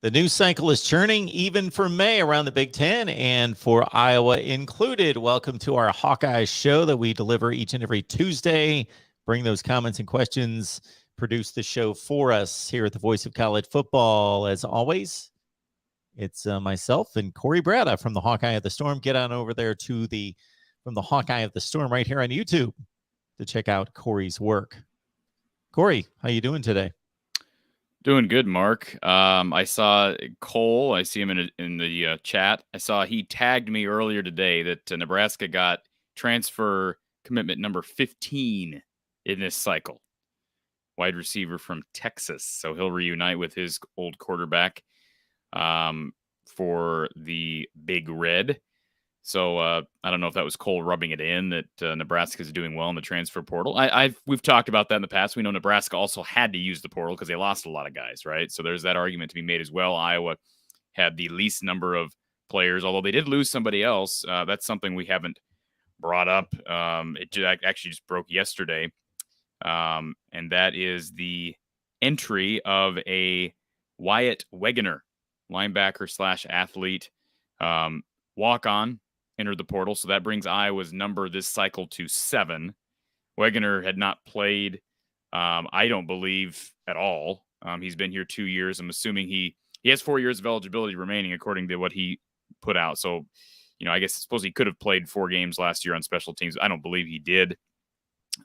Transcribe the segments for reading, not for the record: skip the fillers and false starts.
The news cycle is churning even for May around the Big Ten and for Iowa included. Welcome to our Hawkeyes show that we deliver each and every Tuesday. Bring those comments and questions. Produce the show for us here at the Voice of College Football. As always, it's myself and Corey Brada from the Hawkeye of the Storm. Get on over there to from the Hawkeye of the Storm right here on YouTube to check out Corey's work. Corey, how you doing today? Doing good, Mark. I saw Cole. I see him in the chat. I saw he tagged me earlier today that Nebraska got transfer commitment number 15 in this cycle. Wide receiver from Texas. So he'll reunite with his old quarterback for the Big Red. So I don't know if that was Cole rubbing it in that Nebraska is doing well in the transfer portal. We've talked about that in the past. We know Nebraska also had to use the portal because they lost a lot of guys, right? So there's that argument to be made as well. Iowa had the least number of players, although they did lose somebody else. That's something we haven't brought up. It actually just broke yesterday, and that is the entry of a Wyatt Wegener, linebacker / athlete, walk-on. Entered the portal, so that brings Iowa's number this cycle to 7. Wegener had not played, I don't believe, at all. He's been here 2 years. I'm assuming he has 4 years of eligibility remaining, according to what he put out. So, I suppose he could have played 4 games last year on special teams. I don't believe he did.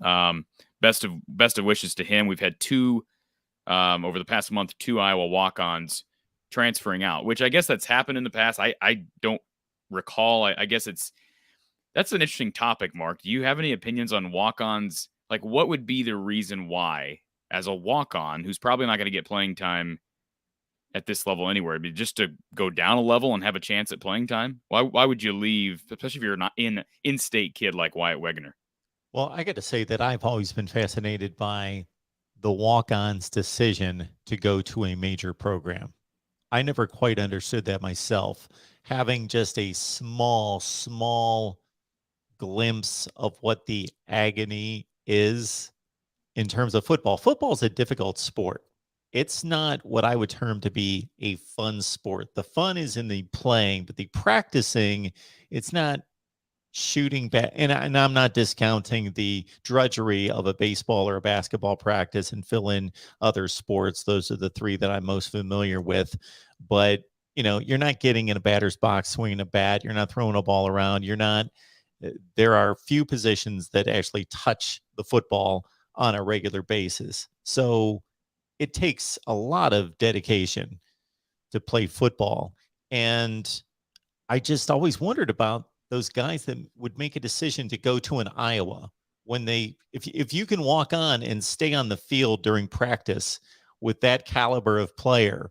Best of wishes to him. We've had 2 over the past month, 2 Iowa walk-ons transferring out, which I guess that's happened in the past. I don't recall. I guess that's an interesting topic, Mark. Do you have any opinions on walk-ons? Like, what would be the reason why, as a walk-on, who's probably not going to get playing time at this level anywhere, but just to go down a level and have a chance at playing time? Why would you leave, especially if you're not in-state kid like Wyatt Wegener? Well, I got to say that I've always been fascinated by the walk-on's decision to go to a major program. I never quite understood that myself. Having just a small glimpse of what the agony is in terms of football. Football is a difficult sport. It's not what I would term to be a fun sport. The fun is in the playing, but the practicing, it's not shooting back. And I'm not discounting the drudgery of a baseball or a basketball practice and fill in other sports. Those are the 3 that I'm most familiar with. But, you're not getting in a batter's box swinging a bat. You're not throwing a ball around. There are few positions that actually touch the football on a regular basis. So it takes a lot of dedication to play football. And I just always wondered about those guys that would make a decision to go to an Iowa when if you can walk on and stay on the field during practice with that caliber of player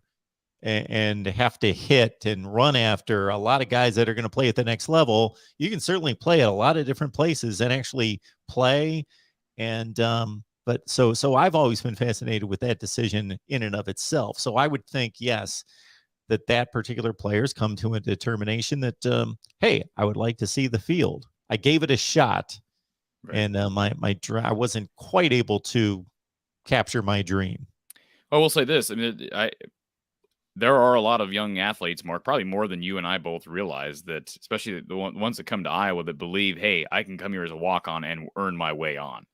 and have to hit and run after a lot of guys that are going to play at the next level, you can certainly play at a lot of different places and actually play. And but so I've always been fascinated with that decision in and of itself. So I would think, yes, that particular player's come to a determination that, hey, I would like to see the field. I gave it a shot, right. And I wasn't quite able to capture my dream. I will say this. I mean, there are a lot of young athletes, Mark, probably more than you and I both realize, that especially the ones that come to Iowa that believe, hey, I can come here as a walk-on and earn my way on. I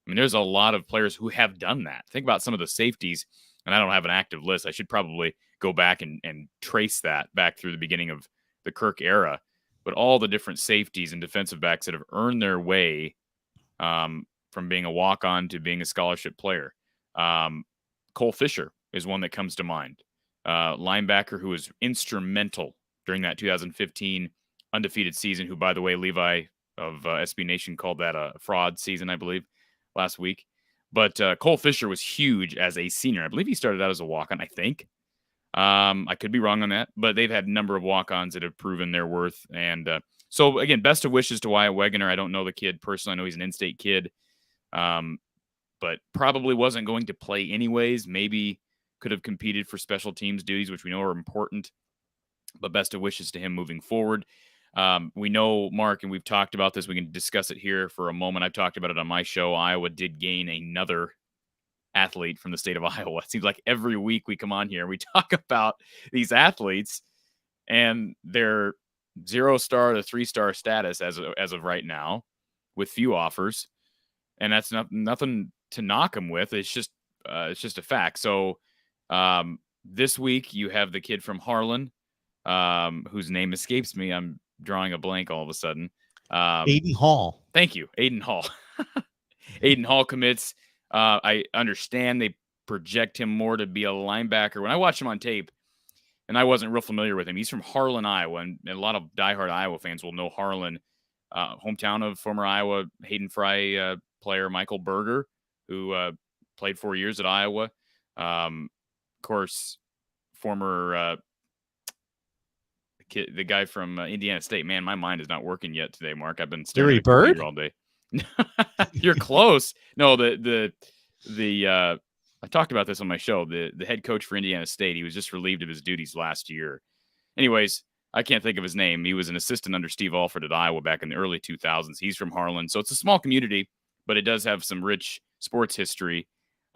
mean, there's a lot of players who have done that. Think about some of the safeties, and I don't have an active list. I should probably go back and trace that back through the beginning of the Kirk era. But all the different safeties and defensive backs that have earned their way from being a walk-on to being a scholarship player. Cole Fisher is one that comes to mind. Linebacker who was instrumental during that 2015 undefeated season, who, by the way, Levi of SB Nation called that a fraud season, I believe, last week. But Cole Fisher was huge as a senior. I believe he started out as a walk-on, I think. I could be wrong on that, but they've had a number of walk-ons that have proven their worth. And so, again, best of wishes to Wyatt Wegener. I don't know the kid personally. I know he's an in-state kid, but probably wasn't going to play anyways. Maybe could have competed for special teams duties, which we know are important. But best of wishes to him moving forward. We know, Mark, and we've talked about this. We can discuss it here for a moment. I've talked about it on my show. Iowa did gain another athlete from the state of Iowa. It seems like every week we come on here and we talk about these athletes and their 0-star to 3-star status as of right now, with few offers, and that's nothing to knock them with. It's just a fact. So this week you have the kid from Harlan, whose name escapes me. I'm drawing a blank all of a sudden. Aiden Hall. Thank you, Aiden Hall. Aiden Hall commits. I understand they project him more to be a linebacker. When I watch him on tape, and I wasn't real familiar with him, he's from Harlan, Iowa, and a lot of diehard Iowa fans will know Harlan, hometown of former Iowa Hayden Fry player Michael Berger, who played 4 years at Iowa. Of course, former the guy from Indiana State. Man, my mind is not working yet today, Mark. I've been staring at the computer all day. You're close. No, I talked about this on my show. The head coach for Indiana State, he was just relieved of his duties last year. Anyways, I can't think of his name. He was an assistant under Steve Alford at Iowa back in the early 2000s. He's from Harlan. So it's a small community, but it does have some rich sports history.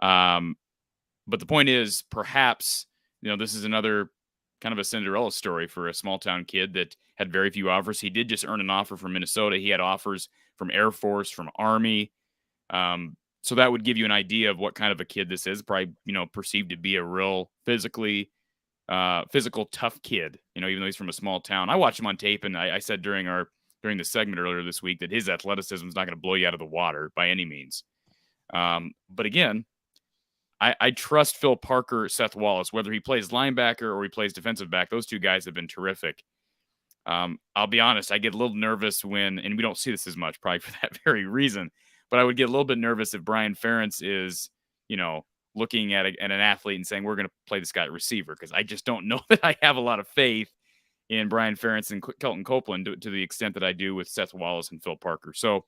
But the point is, perhaps, this is another kind of a Cinderella story for a small town kid that had very few offers. He did just earn an offer from Minnesota. He had offers from Air Force, from Army. So that would give you an idea of what kind of a kid this is. Probably, perceived to be a real physical, tough kid, even though he's from a small town. I watched him on tape, and I said during the segment earlier this week that his athleticism is not going to blow you out of the water by any means. But again, I trust Phil Parker, Seth Wallace, whether he plays linebacker or he plays defensive back. Those two guys have been terrific. I'll be honest, I get a little nervous when, and we don't see this as much, probably for that very reason, but I would get a little bit nervous if Brian Ferentz is, looking at an athlete and saying, we're going to play this guy at receiver, because I just don't know that I have a lot of faith in Brian Ferentz and Kelton Copeland to the extent that I do with Seth Wallace and Phil Parker. So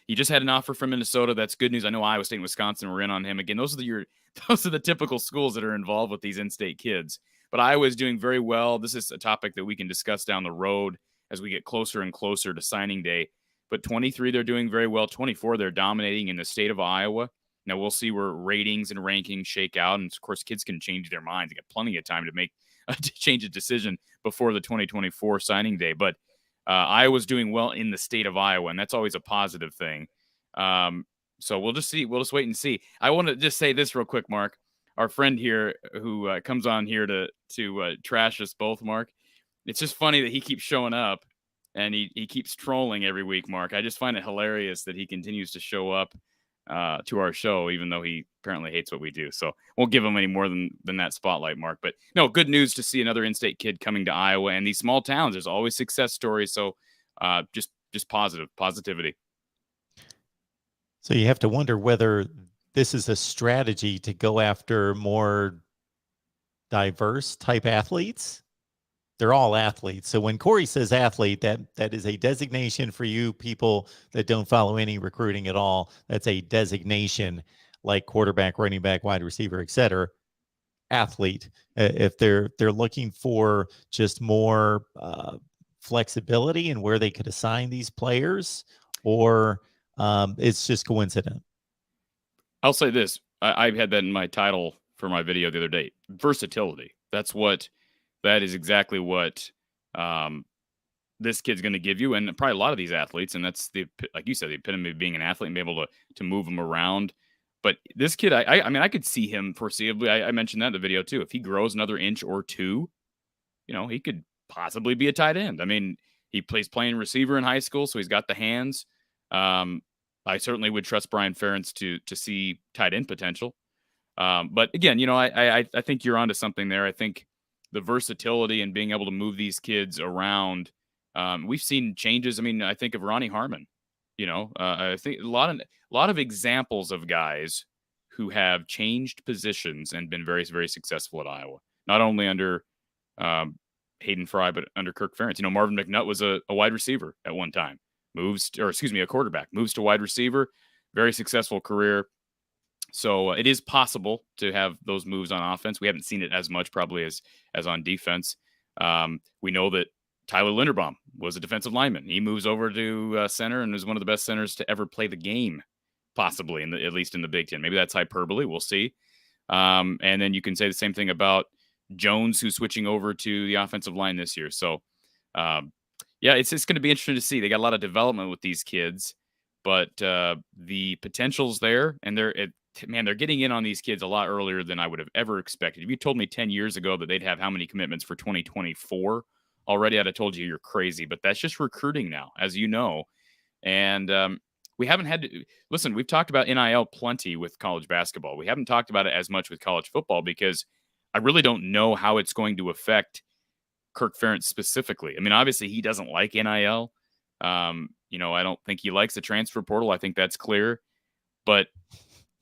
he just had an offer from Minnesota. That's good news. I know Iowa State and Wisconsin were in on him. Again, those are the typical schools that are involved with these in-state kids. But Iowa is doing very well. This is a topic that we can discuss down the road as we get closer and closer to signing day. But 23, they're doing very well. 24, they're dominating in the state of Iowa. Now, we'll see where ratings and rankings shake out. And, of course, kids can change their minds. They got plenty of time to change a decision before the 2024 signing day. But Iowa's doing well in the state of Iowa, and that's always a positive thing. So we'll just see. We'll just wait and see. I want to just say this real quick, Mark. Our friend here who comes on here to trash us both, Mark. It's just funny that he keeps showing up and he keeps trolling every week, Mark. I just find it hilarious that he continues to show up to our show, even though he apparently hates what we do. So won't give him any more than that spotlight, Mark. But no, good news to see another in-state kid coming to Iowa. And these small towns, there's always success stories. So just positivity. So you have to wonder whether this is a strategy to go after more diverse type athletes. They're all athletes. So when Corey says athlete, that is a designation for you people that don't follow any recruiting at all. That's a designation like quarterback, running back, wide receiver, et cetera. Athlete. If they're looking for just more flexibility in where they could assign these players, or it's just coincident. I'll say this. I had that in my title for my video the other day. Versatility. That is exactly what this kid's going to give you, and probably a lot of these athletes. And that's like you said, the epitome of being an athlete and be able to move them around. But this kid, I mean, I could see him foreseeably. I mentioned that in the video too. If he grows another inch or two, he could possibly be a tight end. I mean, he plays playing receiver in high school, so he's got the hands. I certainly would trust Brian Ferentz to see tight end potential. But again, I think you're onto something there. I think the versatility and being able to move these kids around. We've seen changes. I mean, I think of Ronnie Harmon. I think a lot of examples of guys who have changed positions and been very, very successful at Iowa. Not only under Hayden Fry, but under Kirk Ferentz. Marvin McNutt was a wide receiver at one time. A quarterback, moves to wide receiver, very successful career. So it is possible to have those moves on offense. We haven't seen it as much probably as on defense. We know that Tyler Linderbaum was a defensive lineman. He moves over to center and is one of the best centers to ever play the game possibly at least in the Big Ten. Maybe that's hyperbole. We'll see. And then you can say the same thing about Jones, who's switching over to the offensive line this year. So, yeah, it's going to be interesting to see. They got a lot of development with these kids, but the potential's there, and they're getting in on these kids a lot earlier than I would have ever expected. If you told me 10 years ago that they'd have how many commitments for 2024 already, I'd have told you you're crazy. But that's just recruiting now, as you know. And we haven't had to listen. We've talked about NIL plenty with college basketball. We haven't talked about it as much with college football because I really don't know how it's going to affect Kirk Ferentz specifically. I mean, obviously he doesn't like NIL. I don't think he likes the transfer portal. I think that's clear. But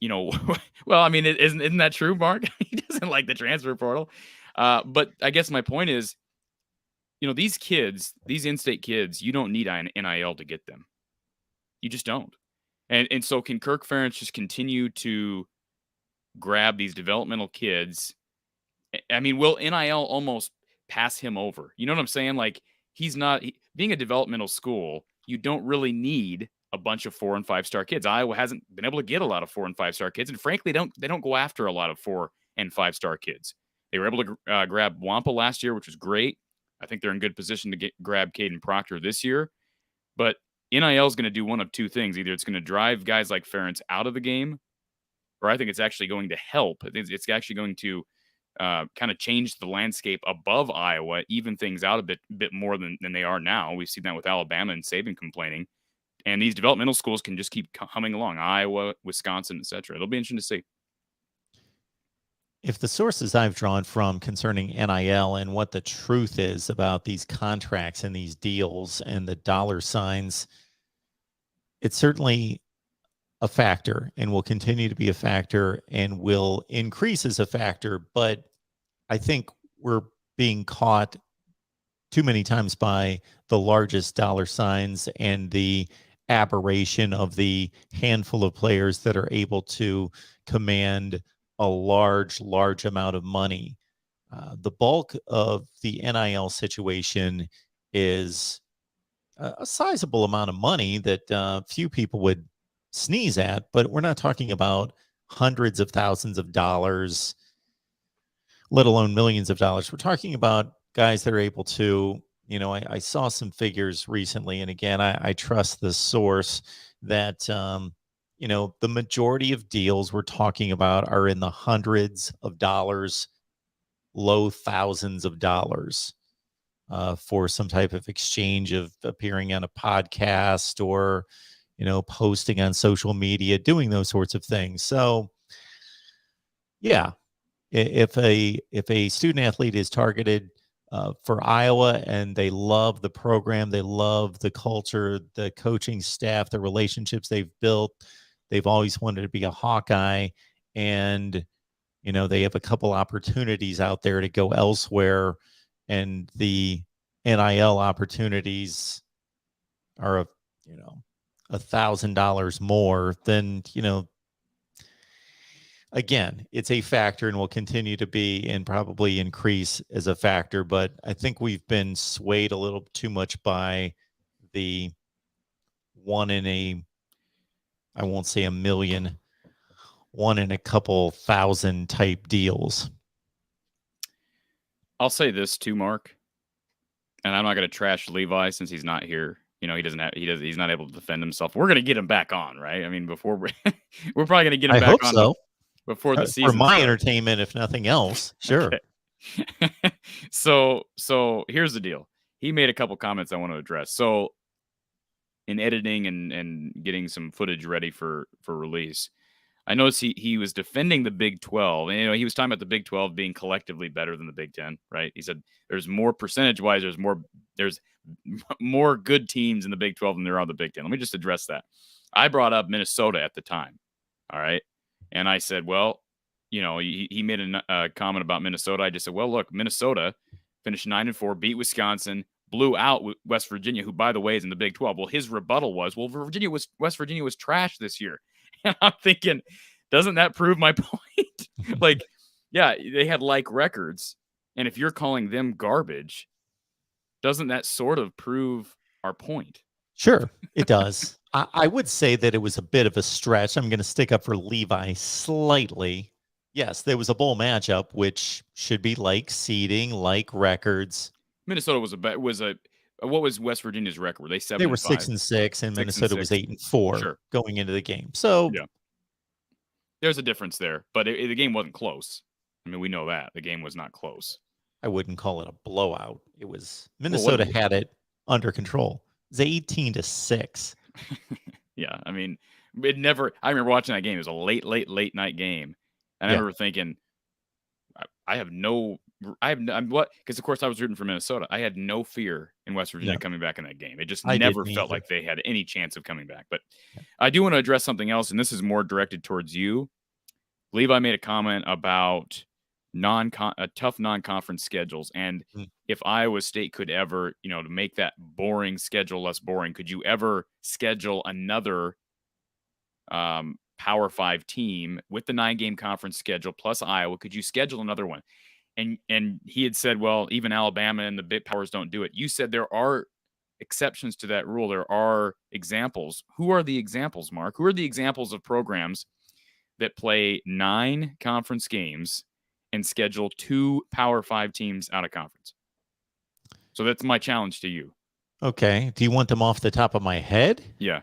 well, I mean, isn't that true, Mark? He doesn't like the transfer portal. But I guess my point is, these kids, these in-state kids, you don't need an NIL to get them. You just don't. And so can Kirk Ferentz just continue to grab these developmental kids? I mean, will NIL almost pass him over? You know what I'm saying? Like, being a developmental school, you don't really need a bunch of 4 and 5 star kids. Iowa hasn't been able to get a lot of 4 and 5 star kids. And frankly, they don't go after a lot of 4 and 5 star kids. They were able to grab Wampa last year, which was great. I think they're in good position to grab Caden Proctor this year. But NIL is going to do one of two things. Either it's going to drive guys like Ferentz out of the game, or I think it's actually going to help. I think it's actually going to kind of change the landscape above Iowa, even things out a bit more than they are now. We've seen that with Alabama and Saban complaining. And these developmental schools can just keep humming along. Iowa, Wisconsin, etc. It'll be interesting to see. If the sources I've drawn from concerning NIL and what the truth is about these contracts and these deals and the dollar signs, it's certainly a factor and will continue to be a factor and will increase as a factor. But I think we're being caught too many times by the largest dollar signs and the aberration of the handful of players that are able to command a large amount of money. The bulk of the NIL situation is a sizable amount of money that few people would sneeze at, but we're not talking about hundreds of thousands of dollars, let alone millions of dollars. We're talking about guys that are able to, I saw some figures recently, and again, I trust the source that, the majority of deals we're talking about are in the hundreds of dollars, low thousands of dollars for some type of exchange of appearing on a podcast or, posting on social media, doing those sorts of things. So, yeah, if a student athlete is targeted for Iowa and they love the program, they love the culture, the coaching staff, the relationships they've built, they've always wanted to be a Hawkeye, and they have a couple opportunities out there to go elsewhere, and the NIL opportunities are $1,000 more, then again, it's a factor and will continue to be and probably increase as a factor. But I think we've been swayed a little too much by the one in a, I won't say a million, one in a couple thousand type deals. I'll say this too, Mark, and I'm not going to trash Levi since he's not here. He's not able to defend himself. We're going to get him back on, right? I mean, before we're probably going to get him back on. So. Before the season. For my entertainment, if nothing else. Sure. Okay. So here's the deal. He made a couple comments I want to address. So in editing and getting some footage ready for release, I noticed he was defending the Big 12. And, he was talking about the Big 12 being collectively better than the Big 10, right? He said there's more percentage-wise, there's more good teams in the Big 12 than there are in the Big 10. Let me just address that. I brought up Minnesota at the time, all right? And I said, well, he made a comment about Minnesota. I just said, well, look, Minnesota finished 9-4, beat Wisconsin, blew out West Virginia, who, by the way, is in the Big 12. Well, his rebuttal was, West Virginia was trash this year. And I'm thinking, doesn't that prove my point? Like, yeah, they had records. And if you're calling them garbage, doesn't that sort of prove our point? Sure, it does. I would say that it was a bit of a stretch. I'm going to stick up for Levi slightly. Yes, there was a bowl matchup, which should be like seeding, like records. Minnesota was a what was West Virginia's record? Were they They 7 were and 5? 6-6, and 6 and Minnesota was 6. 8-4 Sure. going into the game. So Yeah. There's a difference there, but the game wasn't close. I mean, we know that. The game was not close. I wouldn't call it a blowout. It was Minnesota Well, had it under control. It was 18-6. Yeah, I mean, it never. I remember watching that game. It was a late night game, and I Yeah. remember thinking, I'm what? Because of course I was rooting for Minnesota. I had no fear in West Virginia Yeah. coming back in that game. It just I never didn't felt either. like they had any chance of coming back. But Yeah. I do want to address something else, and this is more directed towards you. Levi made a comment about tough non-conference schedules, and Mm. if Iowa State could ever, to make that boring schedule less boring, could you ever schedule another Power 5 team with the 9-game conference schedule plus Iowa? Could you schedule another one? And he had said, well, even Alabama and the big powers don't do it. You said there are exceptions to that rule. There are examples. Who are the examples, Mark? Who are the examples of programs that play 9 conference games and schedule 2 Power 5 teams out of conference? So that's my challenge to you. Okay. Do you want them off the top of my head? Yeah.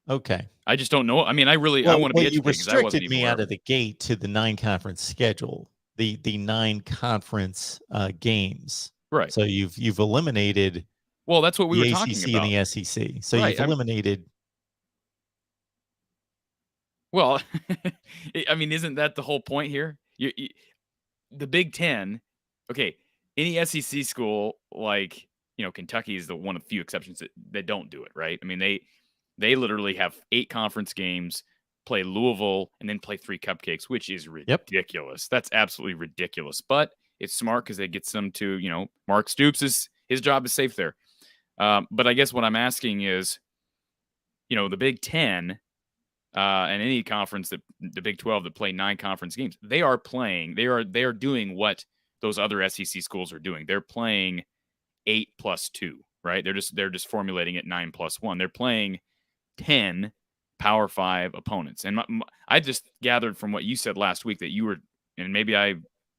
Okay. I just don't know. I mean, I want to be educated you because I wasn't restricted even me aware out of of the gate to the 9-conference schedule, the 9 conference games. Right. So you've eliminated Well, that's what we were the talking ACC about. and the SEC. So Right, you've eliminated. Well, I mean, isn't that the whole point here? The Big Ten, okay, any SEC school like Kentucky is the one of the few exceptions that don't do it, right? I mean, they literally have 8 conference games, play Louisville, and then play 3 cupcakes, which is ridiculous. Yep. That's absolutely ridiculous. But it's smart because it gets them to Mark Stoops his job is safe there. But I guess what I'm asking is, the Big Ten. And any conference that the Big 12 that play 9 conference games, they are doing what those other SEC schools are doing. They're playing 8 plus 2, right? They're just formulating it 9 plus 1. They're playing 10 Power 5 opponents. And I just gathered from what you said last week that you were, and maybe I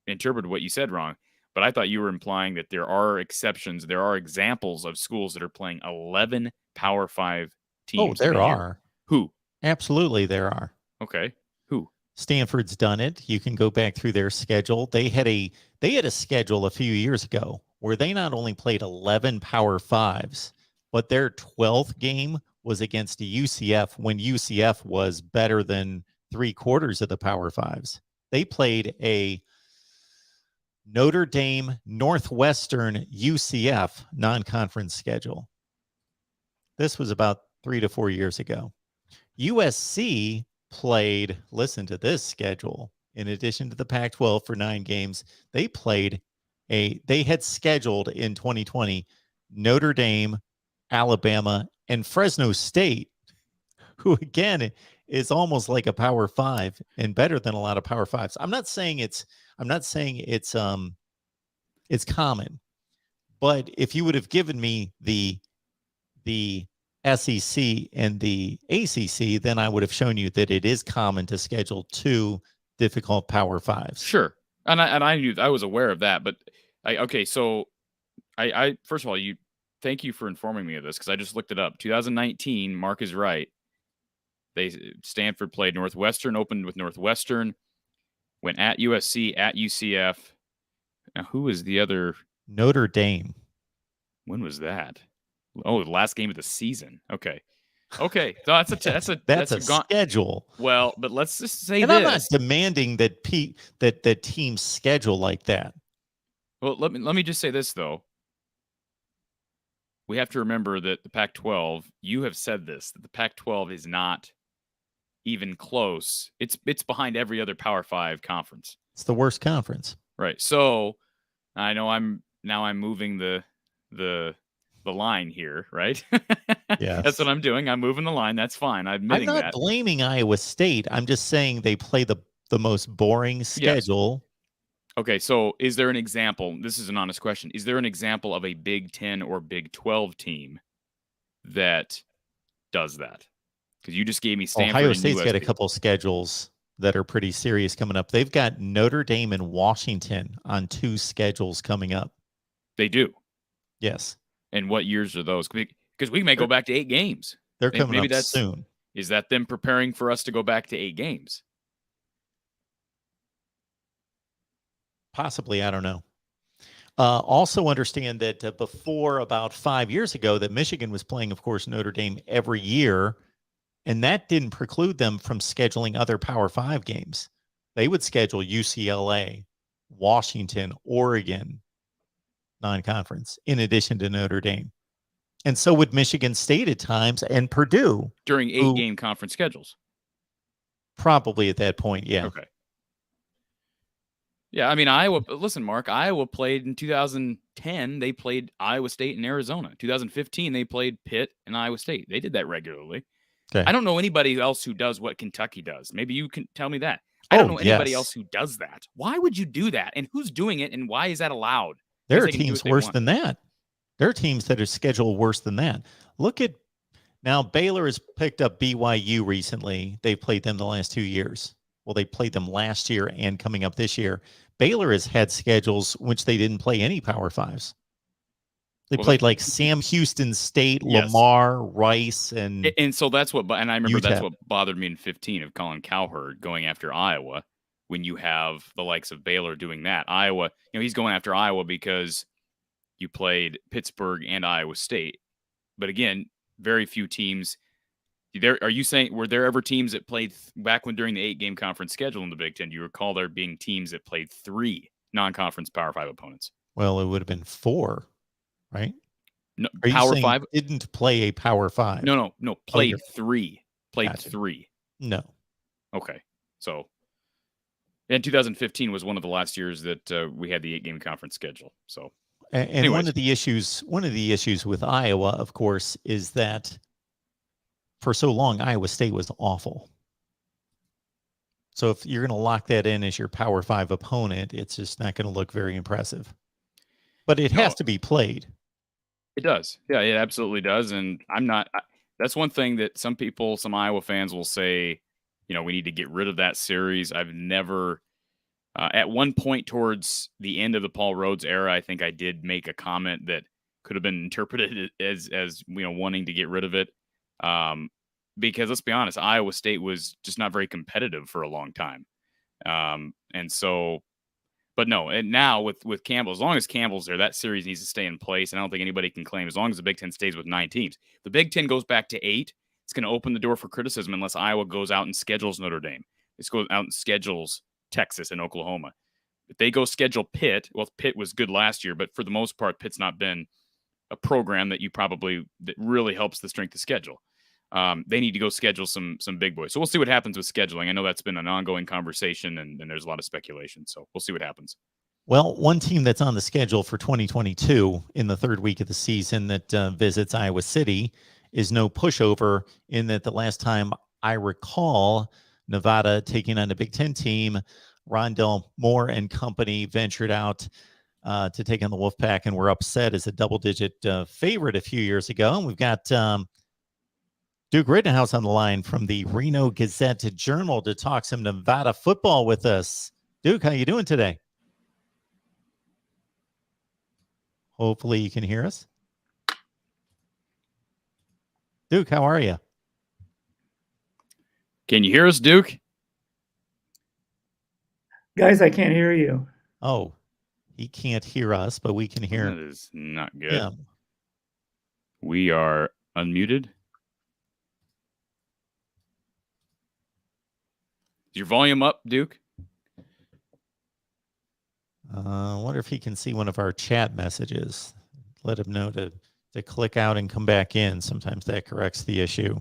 interpreted what you said wrong, but I thought you were implying that there are exceptions. There are examples of schools that are playing 11 Power 5 teams. Oh, there are. Who? Absolutely, there are. Okay. Who? Stanford's done it. You can go back through their schedule. They had a schedule a few years ago where they not only played 11 Power 5s, but their 12th game was against UCF when UCF was better than 3/4 of the Power 5s. They played a Notre Dame, Northwestern, UCF non-conference schedule. This was about 3 to 4 years ago. USC played, listen to this schedule, in addition to the Pac-12 for 9 games, they had scheduled in 2020 Notre Dame, Alabama, and Fresno State, who again is almost like a Power 5 and better than a lot of Power 5s. I'm not saying it's common, but if you would have given me the SEC and the ACC, then I would have shown you that it is common to schedule 2 difficult Power 5s. Sure, and I knew, I was aware of that, but so I first of all, thank you for informing me of this because I just looked it up. 2019, Mark is right. Stanford played Northwestern, opened with Northwestern, went at USC, at UCF. Now, who is the other? Notre Dame. When was that? Oh, the last game of the season. Okay. So that's a schedule. Well, but let's just say and this. I'm not demanding that the teams schedule like that. Well, let me just say this though. We have to remember that the Pac-12. You have said this, that the Pac-12 is not even close. It's behind every other Power 5 conference. It's the worst conference. Right. So I know I'm moving the line here, right? Yeah, that's what I'm doing. I'm moving the line. That's fine. I'm admitting that. I'm not blaming Iowa State. I'm just saying they play the most boring schedule. Yes. Okay, so is there an example? This is an honest question. Is there an example of a Big 10 or Big 12 team that does that? Because you just gave me Stanford Ohio and State's got a USC. couple schedules that are pretty serious coming up. They've got Notre Dame and Washington on 2 schedules coming up. They do. Yes. And what years are those? Because we may go back to 8 games. They're coming Maybe up soon. Is that them preparing for us to go back to 8 games? Possibly, I don't know. Also understand that before about 5 years ago that Michigan was playing, of course, Notre Dame every year, and that didn't preclude them from scheduling other Power 5 games. They would schedule UCLA, Washington, Oregon, non-conference, in addition to Notre Dame. And so would Michigan State at times and Purdue. During 8-game conference schedules. Probably at that point, yeah. Okay. Yeah, I mean, Iowa, listen, Mark, Iowa played in 2010. They played Iowa State and Arizona. 2015, they played Pitt and Iowa State. They did that regularly. Okay. I don't know anybody else who does what Kentucky does. Maybe you can tell me that. I don't know anybody else who does that. Why would you do that? And who's doing it? And why is that allowed? There are teams worse than that. There are teams that are scheduled worse than that. Look at now, Baylor has picked up BYU recently. They've played them the last 2 years. Well, they played them last year and coming up this year. Baylor has had schedules which they didn't play any Power 5s. They played like Sam Houston State, Lamar, Rice, and so that's what. And I remember UTEP. That's what bothered me in 15 of Colin Cowherd going after Iowa. When you have the likes of Baylor doing that, Iowa, he's going after Iowa because you played Pittsburgh and Iowa State. But again, very few teams. Are you saying were there ever teams that played back when during the 8-game conference schedule in the Big Ten? Do you recall there being teams that played 3 non-conference Power 5 opponents? Well, it would have been 4, right? No, Are Power you 5 didn't play a Power 5. No. Played 3. Played Gotcha. 3. No. Okay, so. And 2015 was one of the last years that we had the 8-game conference schedule. So, and one of the issues with Iowa, of course, is that for so long Iowa State was awful. So if you're going to lock that in as your Power 5 opponent, it's just not going to look very impressive. But it has to be played. It does. Yeah, it absolutely does. And that's one thing that some Iowa fans will say, we need to get rid of that series. I've never, at one point towards the end of the Paul Rhodes era, I think I did make a comment that could have been interpreted as wanting to get rid of it. Because let's be honest, Iowa State was just not very competitive for a long time. And so, but no, and now with Campbell, as long as Campbell's there, that series needs to stay in place. And I don't think anybody can claim as long as the Big Ten stays with 9 teams. If the Big Ten goes back to 8, it's going to open the door for criticism unless Iowa goes out and schedules Notre Dame. It goes out and schedules Texas and Oklahoma. If they go schedule Pitt, well, Pitt was good last year, but for the most part, Pitt's not been a program that that really helps the strength of schedule. They need to go schedule some big boys. So we'll see what happens with scheduling. I know that's been an ongoing conversation, and there's a lot of speculation. So we'll see what happens. Well, one team that's on the schedule for 2022 in the 3rd week of the season that visits Iowa City is no pushover in that the last time I recall Nevada taking on a Big Ten team, Rondell Moore and company ventured out to take on the Wolfpack and were upset as a double-digit favorite a few years ago. And we've got Duke Rittenhouse on the line from the Reno Gazette-Journal to talk some Nevada football with us. Duke, how you doing today? Hopefully you can hear us. Duke, how are you? Can you hear us, Duke? Guys, I can't hear you. Oh, he can't hear us, but we can hear him. That is not good. Yeah. We are unmuted. Is your volume up, Duke? I wonder if he can see one of our chat messages. Let him know to click out and come back in. Sometimes that corrects the issue.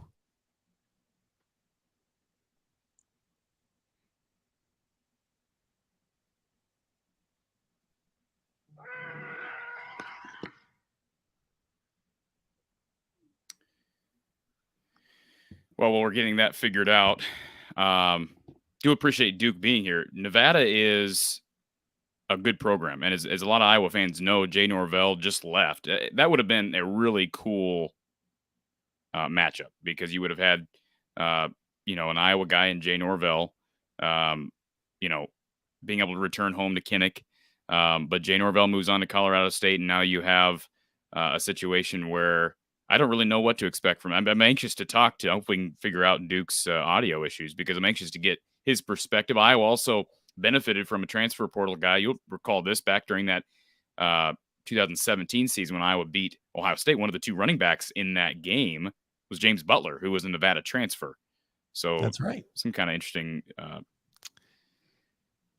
Well, while we're getting that figured out, do appreciate Duke being here. Nevada is a good program. And as a lot of Iowa fans know, Jay Norvell just left. That would have been a really cool matchup, because you would have had, an Iowa guy in Jay Norvell, being able to return home to Kinnick. But Jay Norvell moves on to Colorado State, and now you have a situation where I don't really know what to expect from him. I'm anxious to talk to. I hope we can figure out Duke's audio issues, because I'm anxious to get his perspective. Iowa also benefited from a transfer portal guy. You'll recall this back during that 2017 season when Iowa beat Ohio State. One of the two running backs in that game was James Butler, who was a Nevada transfer. So That's right. Some kind of interesting.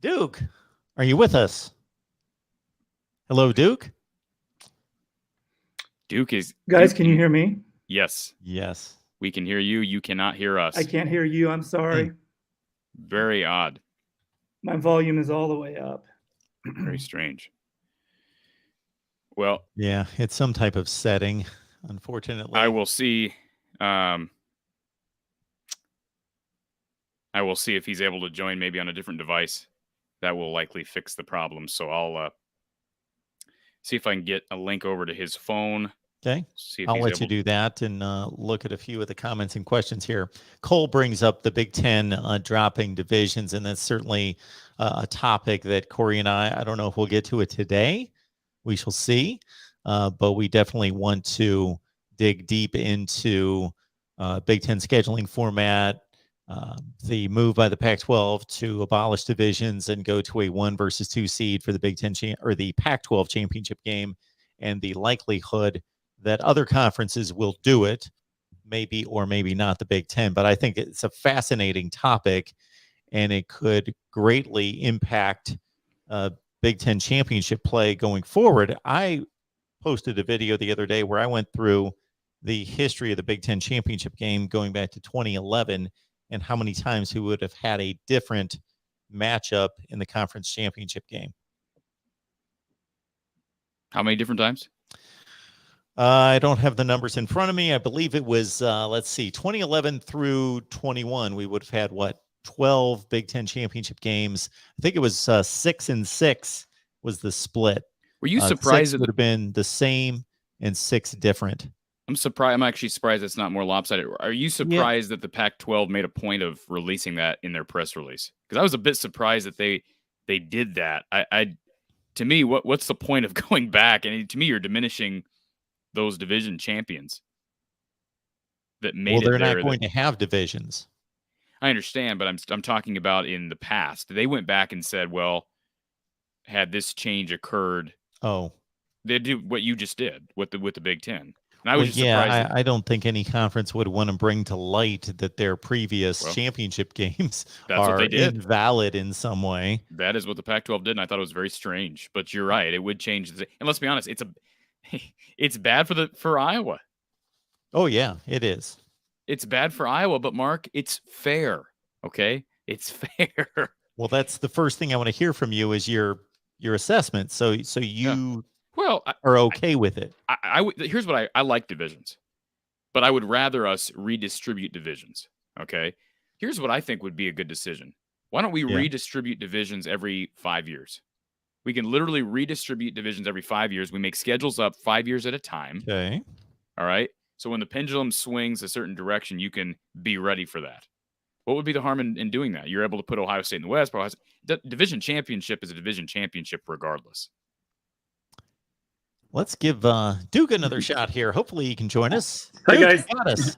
Duke, are you with us? Hello, Duke. Duke is. Guys, can you hear me? Yes. Yes. We can hear you. You cannot hear us. I can't hear you. I'm sorry. Very odd. My volume is all the way up. Very strange. Well, yeah, it's some type of setting, unfortunately. I will see. I will see if he's able to join maybe on a different device. That will likely fix the problem. So I'll see if I can get a link over to his phone. Okay. See if I'll he's let you do that and look at a few of the comments and questions here. Cole brings up the Big Ten dropping divisions, and that's certainly a topic that Corey and I don't know if we'll get to it today. We shall see. But we definitely want to dig deep into Big Ten scheduling format, the move by the Pac-12 to abolish divisions and go to a 1 versus 2 seed for the Big Ten or the Pac-12 championship game, and the likelihood that other conferences will do it, maybe or maybe not the Big Ten. But I think it's a fascinating topic, and it could greatly impact Big Ten championship play going forward. I posted a video the other day where I went through the history of the Big Ten championship game going back to 2011 and how many times we would have had a different matchup in the conference championship game. How many different times? I don't have the numbers in front of me. I believe it was, 2011 through 21. We would have had, 12 Big Ten championship games. I think it was 6-6 was the split. Were you surprised? It would have been the same and 6 different. I'm surprised. I'm actually surprised it's not more lopsided. Are you surprised that the Pac-12 made a point of releasing that in their press release? Because I was a bit surprised that they did that. To me, what's the point of going back? And to me, you're diminishing those division champions that made it. Well, they're not going to have divisions. I understand, but I'm talking about in the past. They went back and said, well, had this change occurred, they'd do what you just did with the Big Ten. And I was surprised. I don't think any conference would want to bring to light that their previous championship games are invalid in some way. That is what the Pac-12 did, and I thought it was very strange. But you're right; it would change. And let's be honest, it's bad for Iowa. Oh yeah, it is. It's bad for Iowa, but Mark, it's fair. Okay, it's fair. Well, that's the first thing I want to hear from you is your assessment. So you. Well, are okay with it. Here's what I like divisions, but I would rather us redistribute divisions. Okay. Here's what I think would be a good decision. Why don't we redistribute divisions every 5 years? We can literally redistribute divisions every 5 years. We make schedules up 5 years at a time. Okay. All right. So when the pendulum swings a certain direction, you can be ready for that. What would be the harm in doing that? You're able to put Ohio State in the West. Division championship is a division championship regardless. Let's give Duke another shot here. Hopefully he can join us. Hi, Duke, guys. you got us.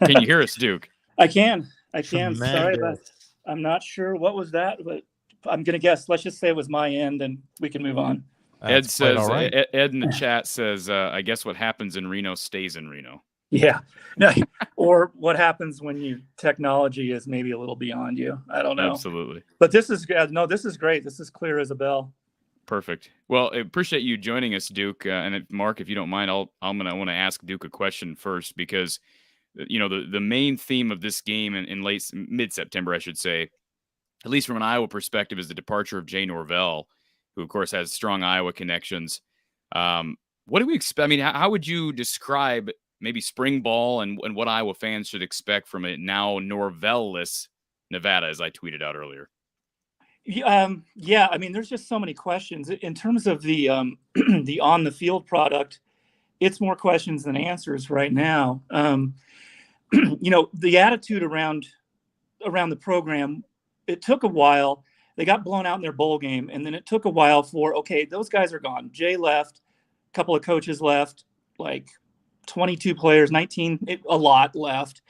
Can you hear us, Duke? I can. Tremendous. Sorry about I'm not sure what was that, but I'm going to guess. Let's just say it was my end, and we can move on. Ed says, Ed in the chat says, I guess what happens in Reno stays in Reno. Yeah. No, or what happens when technology is maybe a little beyond you. I don't know. Absolutely. But this is great. This is clear as a bell. Perfect. Well, I appreciate you joining us, Duke. Mark, if you don't mind, I want to ask Duke a question first, because the main theme of this game in mid-September, I should say, at least from an Iowa perspective, is the departure of Jay Norvell, who of course has strong Iowa connections. What do we expect? I mean, how would you describe maybe spring ball and what Iowa fans should expect from it now Norvell-less Nevada, as I tweeted out earlier? Yeah, I mean, there's just so many questions in terms of the the on the field product. it's more questions than answers right now. The attitude around the program, it took a while. They got blown out in their bowl game, and then it took a while for, okay, those guys are gone. Jay left, a couple of coaches left, like 22 players, 19, a lot left.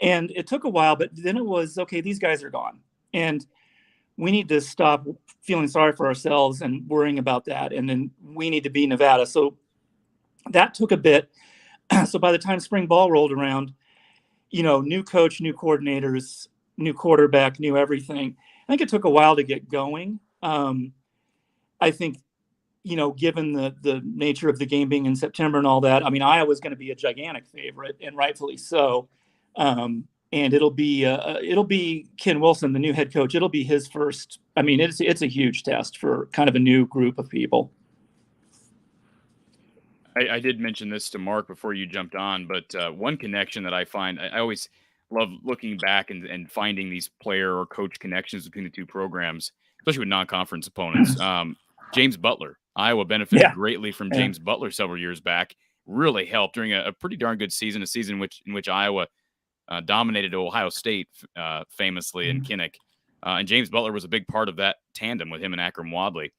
And it took a while, but then it was, okay, these guys are gone. And we need to stop feeling sorry for ourselves and worrying about that. And then we need to be Nevada. So that took a bit. So by the time spring ball rolled around, new coach, new coordinators, new quarterback, new everything. I think it took a while to get going. I think, given the nature of the game being in September and all that, I mean, Iowa's going to be a gigantic favorite, and rightfully so. And it'll be Ken Wilson, the new head coach. It'll be his first. I mean, it's a huge test for kind of a new group of people. I did mention this to Mark before you jumped on, but one connection that I find, I always love looking back and finding these player or coach connections between the two programs, especially with non-conference opponents. James Butler, Iowa benefited greatly from James Butler several years back. Really helped during a pretty darn good season, a season in which Iowa dominated Ohio State famously in Kinnick. And James Butler was a big part of that tandem with him and Akram Wadley.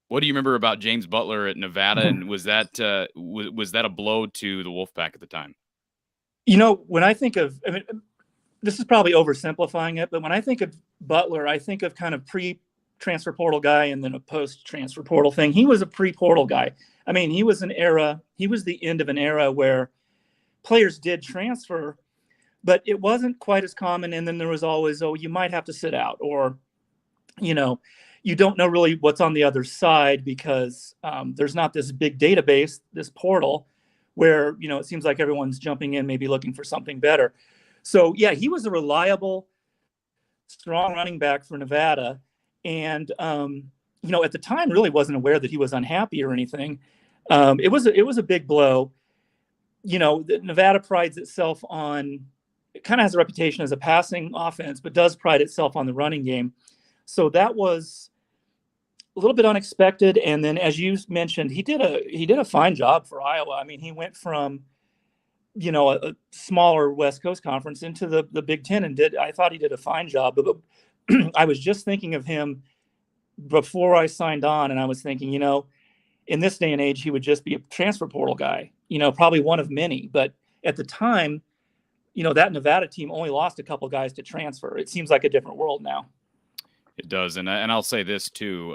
What do you remember about James Butler at Nevada, and was that a blow to the Wolfpack at the time? When I think of, I mean, this is probably oversimplifying it, but when I think of Butler, I think of kind of pre-transfer portal guy and then a post-transfer portal thing. He was a pre-portal guy. I mean, he was the end of an era where players did transfer, but it wasn't quite as common. And then there was always, you might have to sit out, or, you don't know really what's on the other side because there's not this big database, this portal, where, it seems like everyone's jumping in, maybe looking for something better. So, yeah, he was a reliable, strong running back for Nevada. And, at the time really wasn't aware that he was unhappy or anything. It was a big blow. Nevada prides itself on, it kind of has a reputation as a passing offense, but does pride itself on the running game. So that was a little bit unexpected. And then, as you mentioned, he did a fine job for Iowa. I mean, he went from, a smaller West Coast conference into the Big Ten, and I thought he did a fine job. But I was just thinking of him before I signed on, and I was thinking, in this day and age, he would just be a transfer portal guy, probably one of many. But at the time, that Nevada team only lost a couple guys to transfer. It seems like a different world now. It does, and I'll say this too.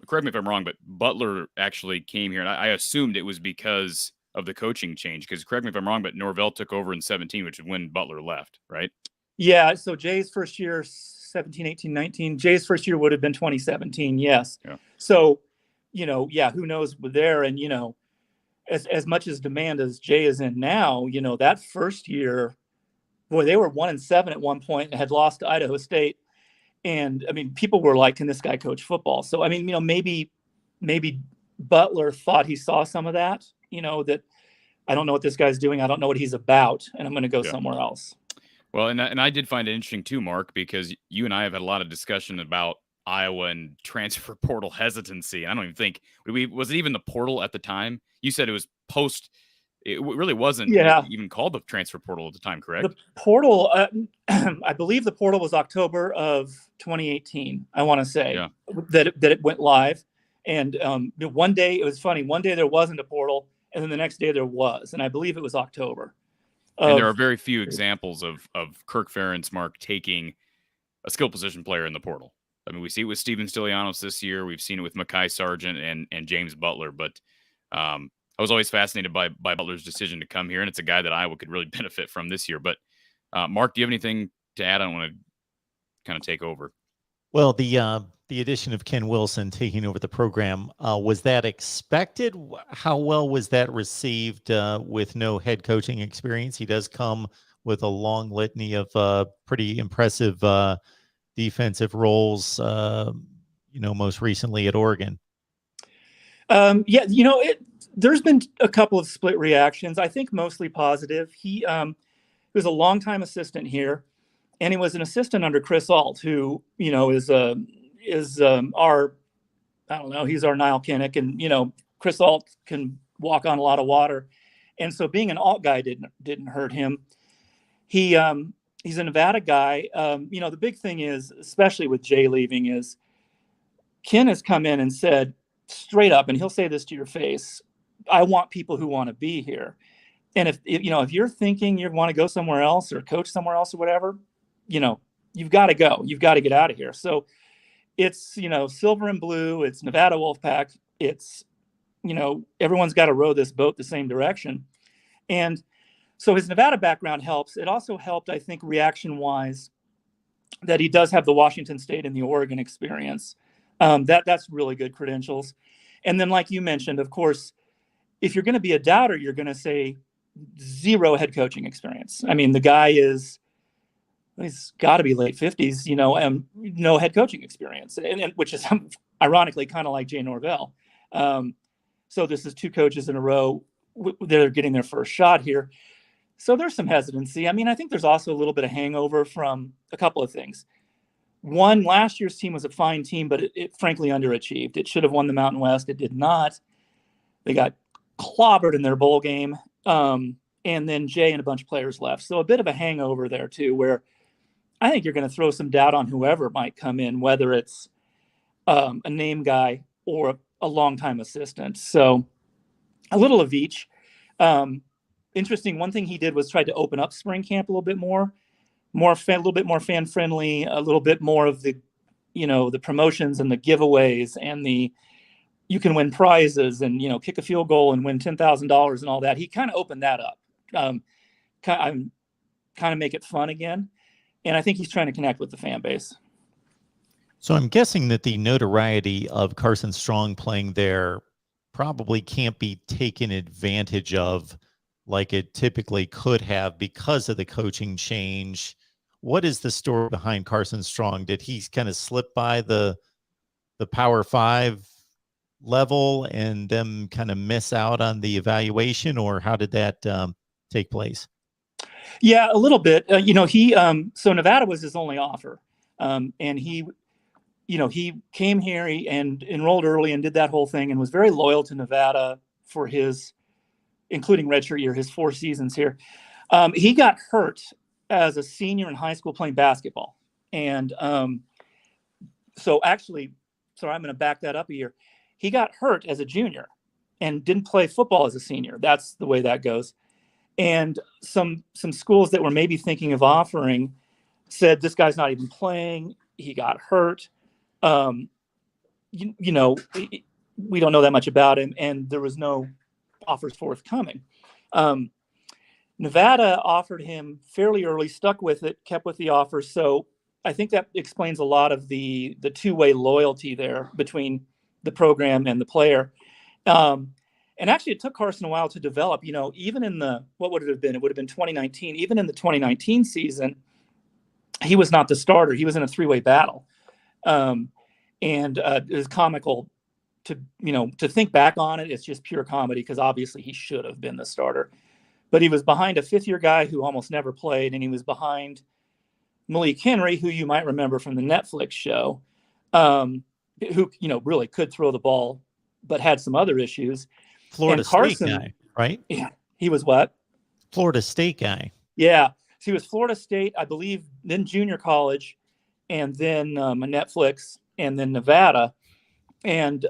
Correct me if I'm wrong, but Butler actually came here, and I assumed it was because of the coaching change. Because correct me if I'm wrong, but Norvell took over in 2017, which is when Butler left, right? Yeah. So Jay's first year, 17, 18, 19. Jay's first year would have been 2017. Yes. Yeah. So, who knows there, and as much as demand as Jay is in now, that first year, boy, they were 1-7 at one point and had lost to Idaho State. And I mean, people were like, can this guy coach football? So, I mean, maybe Butler thought he saw some of that, that I don't know what this guy's doing. I don't know what he's about, and I'm going to go somewhere else. Well, and I did find it interesting too, Mark, because you and I have had a lot of discussion about Iowa and transfer portal hesitancy. I don't even think was it even the portal at the time? You said it was post. It really wasn't even called the transfer portal at the time, correct? The portal, I believe the portal was October of 2018, I want to say, that it went live. And one day, it was funny, one day there wasn't a portal, and then the next day there was. And I believe it was October. And there are very few examples of Kirk Ferentz, Mark, taking a skill position player in the portal. I mean, we see it with Steven Stylianos this year. We've seen it with Mekhi Sargent and James Butler. But I was always fascinated by Butler's decision to come here, and it's a guy that Iowa could really benefit from this year. But Mark, do you have anything to add? I don't want to kind of take over. Well, the addition of Ken Wilson taking over the program, was that expected? How well was that received with no head coaching experience? He does come with a long litany of pretty impressive defensive roles, most recently at Oregon. There's been a couple of split reactions. I think mostly positive. He was a longtime assistant here, and he was an assistant under Chris Alt, who is our, I don't know, he's our Niall Kinnick, and Chris Alt can walk on a lot of water. And so being an alt guy didn't hurt him. He's a Nevada guy. The big thing is, especially with Jay leaving, is Ken has come in and said straight up, and he'll say this to your face, I want people who want to be here. And if you're thinking you want to go somewhere else or coach somewhere else or whatever, you've got to go. You've got to get out of here. So it's, silver and blue. It's Nevada Wolfpack. It's, everyone's got to row this boat the same direction. And so his Nevada background helps. It also helped, I think, reaction-wise, that he does have the Washington State and the Oregon experience. That's really good credentials. And then, like you mentioned, of course, if you're going to be a doubter, you're going to say zero head coaching experience. I mean, the guy he's got to be late 50s, no head coaching experience, and which is ironically kind of like Jay Norvell. So this is two coaches in a row. They're getting their first shot here. So there's some hesitancy. I mean, I think there's also a little bit of hangover from a couple of things. One, last year's team was a fine team, but it frankly underachieved. It should have won the Mountain West. It did not. They got clobbered in their bowl game. And then Jay and a bunch of players left. So a bit of a hangover there too, where I think you're going to throw some doubt on whoever might come in, whether it's a name guy or a longtime assistant. So a little of each. Interesting. One thing he did was try to open up spring camp a little bit more a little bit more fan friendly, a little bit more of the, the promotions and the giveaways and you can win prizes and, kick a field goal and win $10,000 and all that. He kind of opened that up, kind of make it fun again. And I think he's trying to connect with the fan base. So I'm guessing that the notoriety of Carson Strong playing there probably can't be taken advantage of like it typically could have because of the coaching change. What is the story behind Carson Strong? Did he kind of slip by the Power 5 level and them kind of miss out on the evaluation, or how did that take place? Yeah, a little bit. So Nevada was his only offer. And he came here and enrolled early and did that whole thing and was very loyal to Nevada for including redshirt year, his 4 seasons here. He got hurt as a senior in high school playing basketball. And so actually, I'm going to back that up a year. He got hurt as a junior and didn't play football as a senior. That's the way that goes. And some schools that were maybe thinking of offering said, this guy's not even playing. He got hurt. We don't know that much about him, and there was no offers forthcoming. Nevada offered him fairly early, stuck with it, kept with the offer. So I think that explains a lot of the two-way loyalty there between the program and the player. And actually, it took Carson a while to develop. Even in what would it have been? It would have been 2019. Even in the 2019 season, he was not the starter. He was in a 3-way battle. And it was comical to think back on it. It's just pure comedy because obviously he should have been the starter. But he was behind a 5th-year guy who almost never played, and he was behind Malik Henry, who you might remember from the Netflix show, who really could throw the ball, but had some other issues. Florida State guy, right? Yeah, he was what? Florida State guy. Yeah, so he was Florida State, I believe, then junior college, and then a Netflix, and then Nevada, and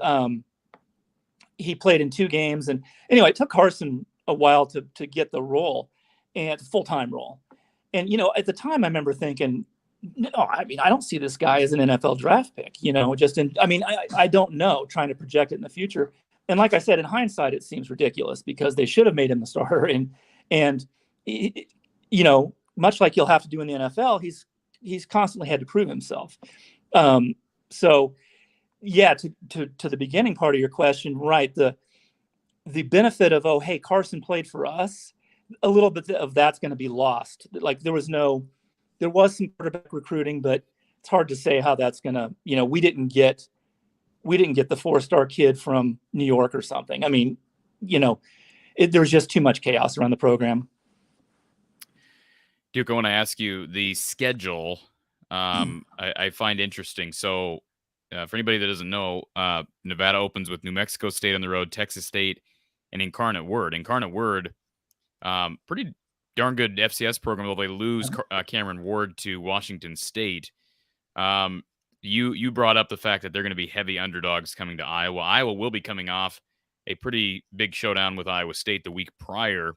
he played in 2 games. And anyway, it took Carson a while to get the role, and full-time role. And at the time, I remember thinking, no, I don't see this guy as an NFL draft pick. I don't know, trying to project it in the future. And like I said, in hindsight, it seems ridiculous because they should have made him the starter. And much like he'll have to do in the NFL, he's constantly had to prove himself. So yeah, to the beginning part of your question, right? The benefit of, oh, hey, Carson played for us, a little bit of that's going to be lost. Like there was some quarterback recruiting, but it's hard to say how that's going to, we didn't get the 4-star kid from New York or something. I mean, there was just too much chaos around the program. Duke, I want to ask you the schedule. I find interesting. So for anybody that doesn't know, Nevada opens with New Mexico State on the road, Texas State, and Incarnate Word. Incarnate Word, pretty darn good FCS program, though they lose Cameron Ward to Washington State. You brought up the fact that they're going to be heavy underdogs coming to Iowa. Iowa will be coming off a pretty big showdown with Iowa State the week prior.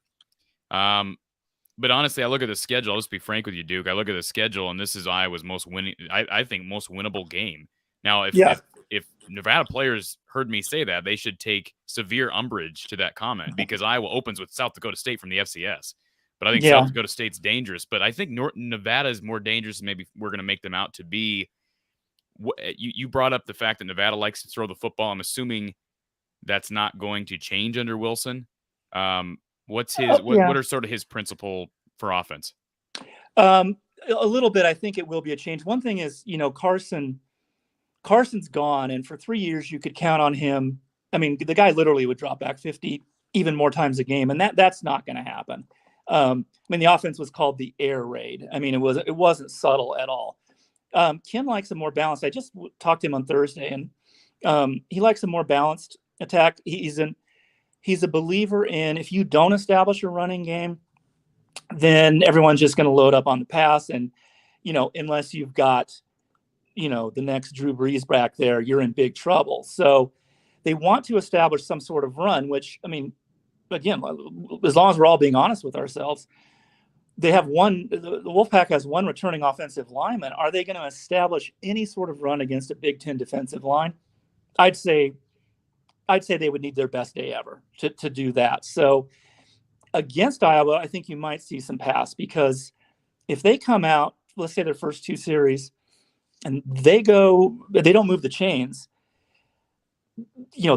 But honestly, I look at the schedule. I'll just be frank with you, Duke. I look at the schedule, and this is Iowa's most winning. I think most winnable game. Now, if Nevada players heard me say that, they should take severe umbrage to that comment because Iowa opens with South Dakota State from the FCS. But I think South Dakota State's dangerous. But I think Nevada is more dangerous than maybe we're going to make them out to be. You brought up the fact that Nevada likes to throw the football. I'm assuming that's not going to change under Wilson. What's his? What are sort of his principle for offense? A little bit. I think it will be a change. One thing is, Carson's gone, and for 3 years you could count on him. I mean, the guy literally would drop back 50, even more times a game, and that's not going to happen. I mean, the offense was called the air raid. I mean, it wasn't subtle at all. Ken likes a more balanced. I just talked to him on Thursday, and he likes a more balanced attack. He's a believer in, if you don't establish a running game, then everyone's just going to load up on the pass. And, unless you've got, the next Drew Brees back there, you're in big trouble. So they want to establish some sort of run, which, I mean, again, as long as we're all being honest with ourselves, they have the Wolfpack has one returning offensive lineman. Are they going to establish any sort of run against a Big Ten defensive line? I'd say they would need their best day ever to do that. So against Iowa, I think you might see some pass, because if they come out, let's say their first two series, and they don't move the chains,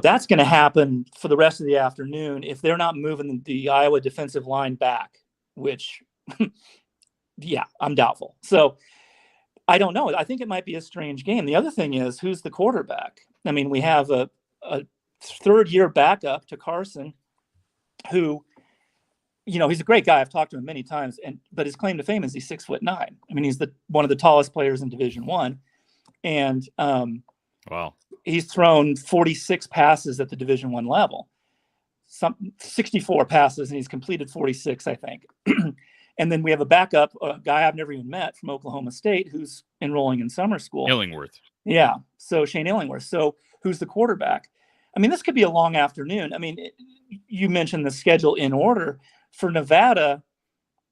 that's going to happen for the rest of the afternoon if they're not moving the Iowa defensive line back, which, I'm doubtful. So I don't know. I think it might be a strange game. The other thing is, who's the quarterback? I mean, we have a third-year backup to Carson, who, he's a great guy. I've talked to him many times, but his claim to fame is he's 6'9". I mean, he's one of the tallest players in Division I, and wow, he's thrown 46 passes at the Division I level, 64 passes, and he's completed 46, I think. And then we have a backup, a guy I've never even met from Oklahoma State, who's enrolling in summer school. Illingworth. Yeah. So Shane Illingworth. So who's the quarterback? I mean, this could be a long afternoon. I mean, you mentioned the schedule in order. For Nevada,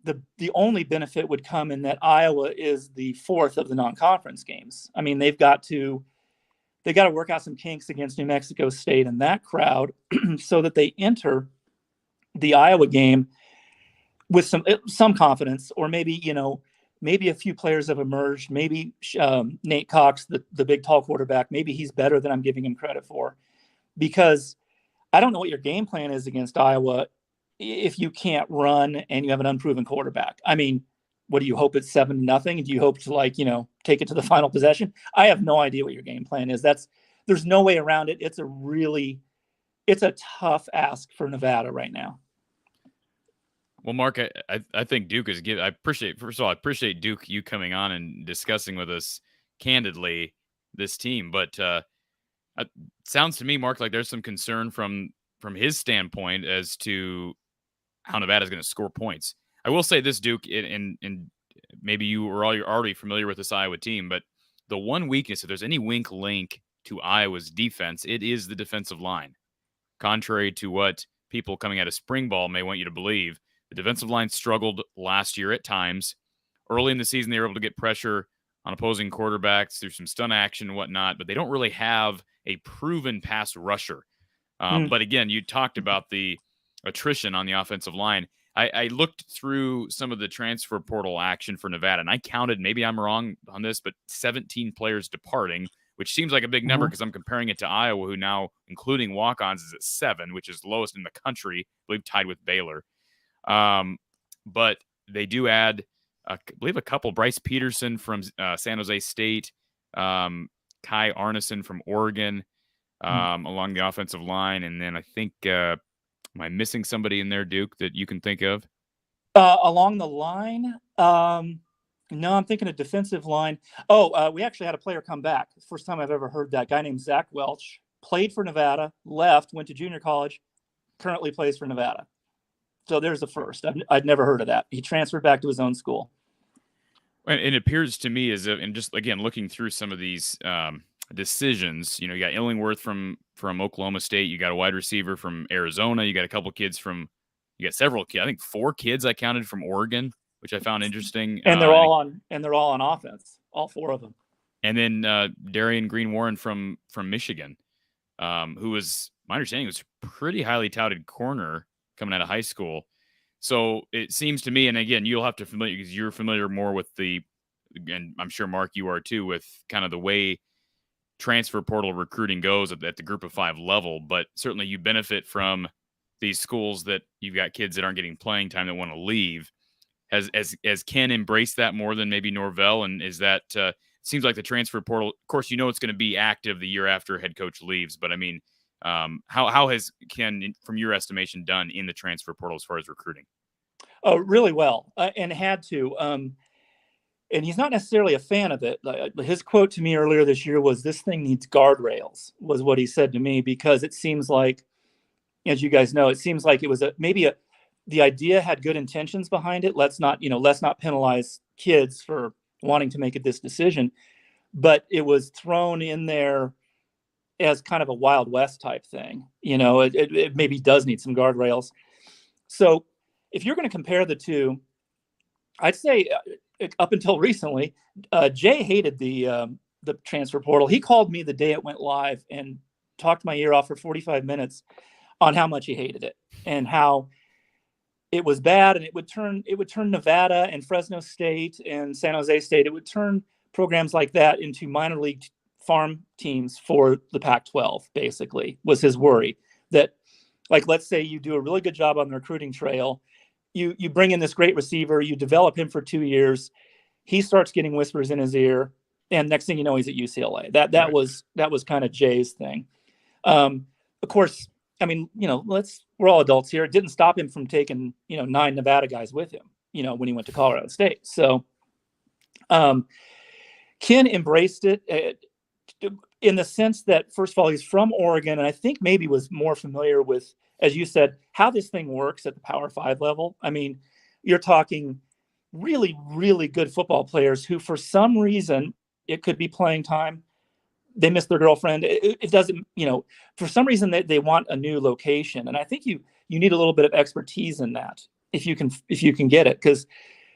the only benefit would come in that Iowa is the fourth of the non-conference games. I mean, they got to work out some kinks against New Mexico State and that crowd so that they enter the Iowa game with some confidence, or maybe a few players have emerged. Maybe Nate Cox, the big tall quarterback, maybe he's better than I'm giving him credit for, because I don't know what your game plan is against Iowa if you can't run and you have an unproven quarterback. I mean, what do you hope it's 7-0? Do you hope to take it to the final possession? I have no idea what your game plan is. There's no way around it. It's a tough ask for Nevada right now. Well, Mark, I think Duke is I appreciate Duke, you coming on and discussing with us candidly this team. But it sounds to me, Mark, like there's some concern from his standpoint as to how Nevada is going to score points. I will say this, Duke, and maybe you're already familiar with this Iowa team, but the one weakness, if there's any weak link to Iowa's defense, it is the defensive line. Contrary to what people coming out of spring ball may want you to believe, the defensive line struggled last year at times. Early in the season, they were able to get pressure on opposing quarterbacks through some stun action and whatnot, but they don't really have a proven pass rusher. But again, you talked about the attrition on the offensive line. I looked through some of the transfer portal action for Nevada, and I counted, maybe I'm wrong on this, but 17 players departing, which seems like a big number because I'm comparing it to Iowa, who now, including Walk-Ons, is at 7, which is lowest in the country, I believe tied with Baylor. But they do add, I believe, a couple. Bryce Peterson from San Jose State, Kai Arneson from Oregon, along the offensive line. And then I think, am I missing somebody in there, Duke, that you can think of? Along the line, No, I'm thinking of defensive line. Oh, we actually had a player come back. First time I've ever heard that. Guy named Zach Welch, played for Nevada, left, went to junior college, currently plays for Nevada. So there's the first. I'd never heard of that. He transferred back to his own school. And it appears to me as if, and just again looking through some of these decisions, you got Illingworth from Oklahoma State, you got a wide receiver from Arizona, you got a couple kids you got several kids. I think 4 kids I counted from Oregon, which I found interesting. And they're all on offense, all 4 of them. And then Darian Green-Warren from Michigan, who was, my understanding, was a pretty highly touted corner coming out of high school. So it seems to me, and again, you'll have to familiar because you're familiar more with and I'm sure Mark, you are too, with kind of the way transfer portal recruiting goes at the group of 5 level. But certainly you benefit from these schools that you've got kids that aren't getting playing time that want to leave. Has Ken embraced that more than maybe Norvell? And is that seems like the transfer portal, of course, it's going to be active the year after head coach leaves. But I mean, how has Ken, from your estimation, done in the transfer portal as far as recruiting? Oh, really well, and had to. And he's not necessarily a fan of it. His quote to me earlier this year was, "This thing needs guardrails," was what he said to me, because it seems like, as you guys know, it seems like it was the idea had good intentions behind it. Let's not penalize kids for wanting to make this decision, but it was thrown in there as kind of a Wild West type thing. It maybe does need some guardrails. So if you're going to compare the two, I'd say up until recently, Jay hated the transfer portal. He called me the day it went live and talked my ear off for 45 minutes on how much he hated it and how it was bad, and it would turn Nevada and Fresno State and San Jose State. It would turn programs like that into minor league farm teams for the Pac-12, basically, was his worry. That, like, let's say you do a really good job on the recruiting trail. You bring in this great receiver, you develop him for 2 years. He starts getting whispers in his ear, and next thing you know, he's at UCLA. That right. was kind of Jay's thing. Of course, I mean, we're all adults here. It didn't stop him from taking, 9 Nevada guys with him, when he went to Colorado State. So Ken embraced it in the sense that, first of all, he's from Oregon, and I think maybe was more familiar with, as you said, how this thing works at the Power 5 level. I mean, you're talking really, really good football players who, for some reason, it could be playing time, they miss their girlfriend. It doesn't, for some reason they want a new location. And I think you need a little bit of expertise in that if you can get it, because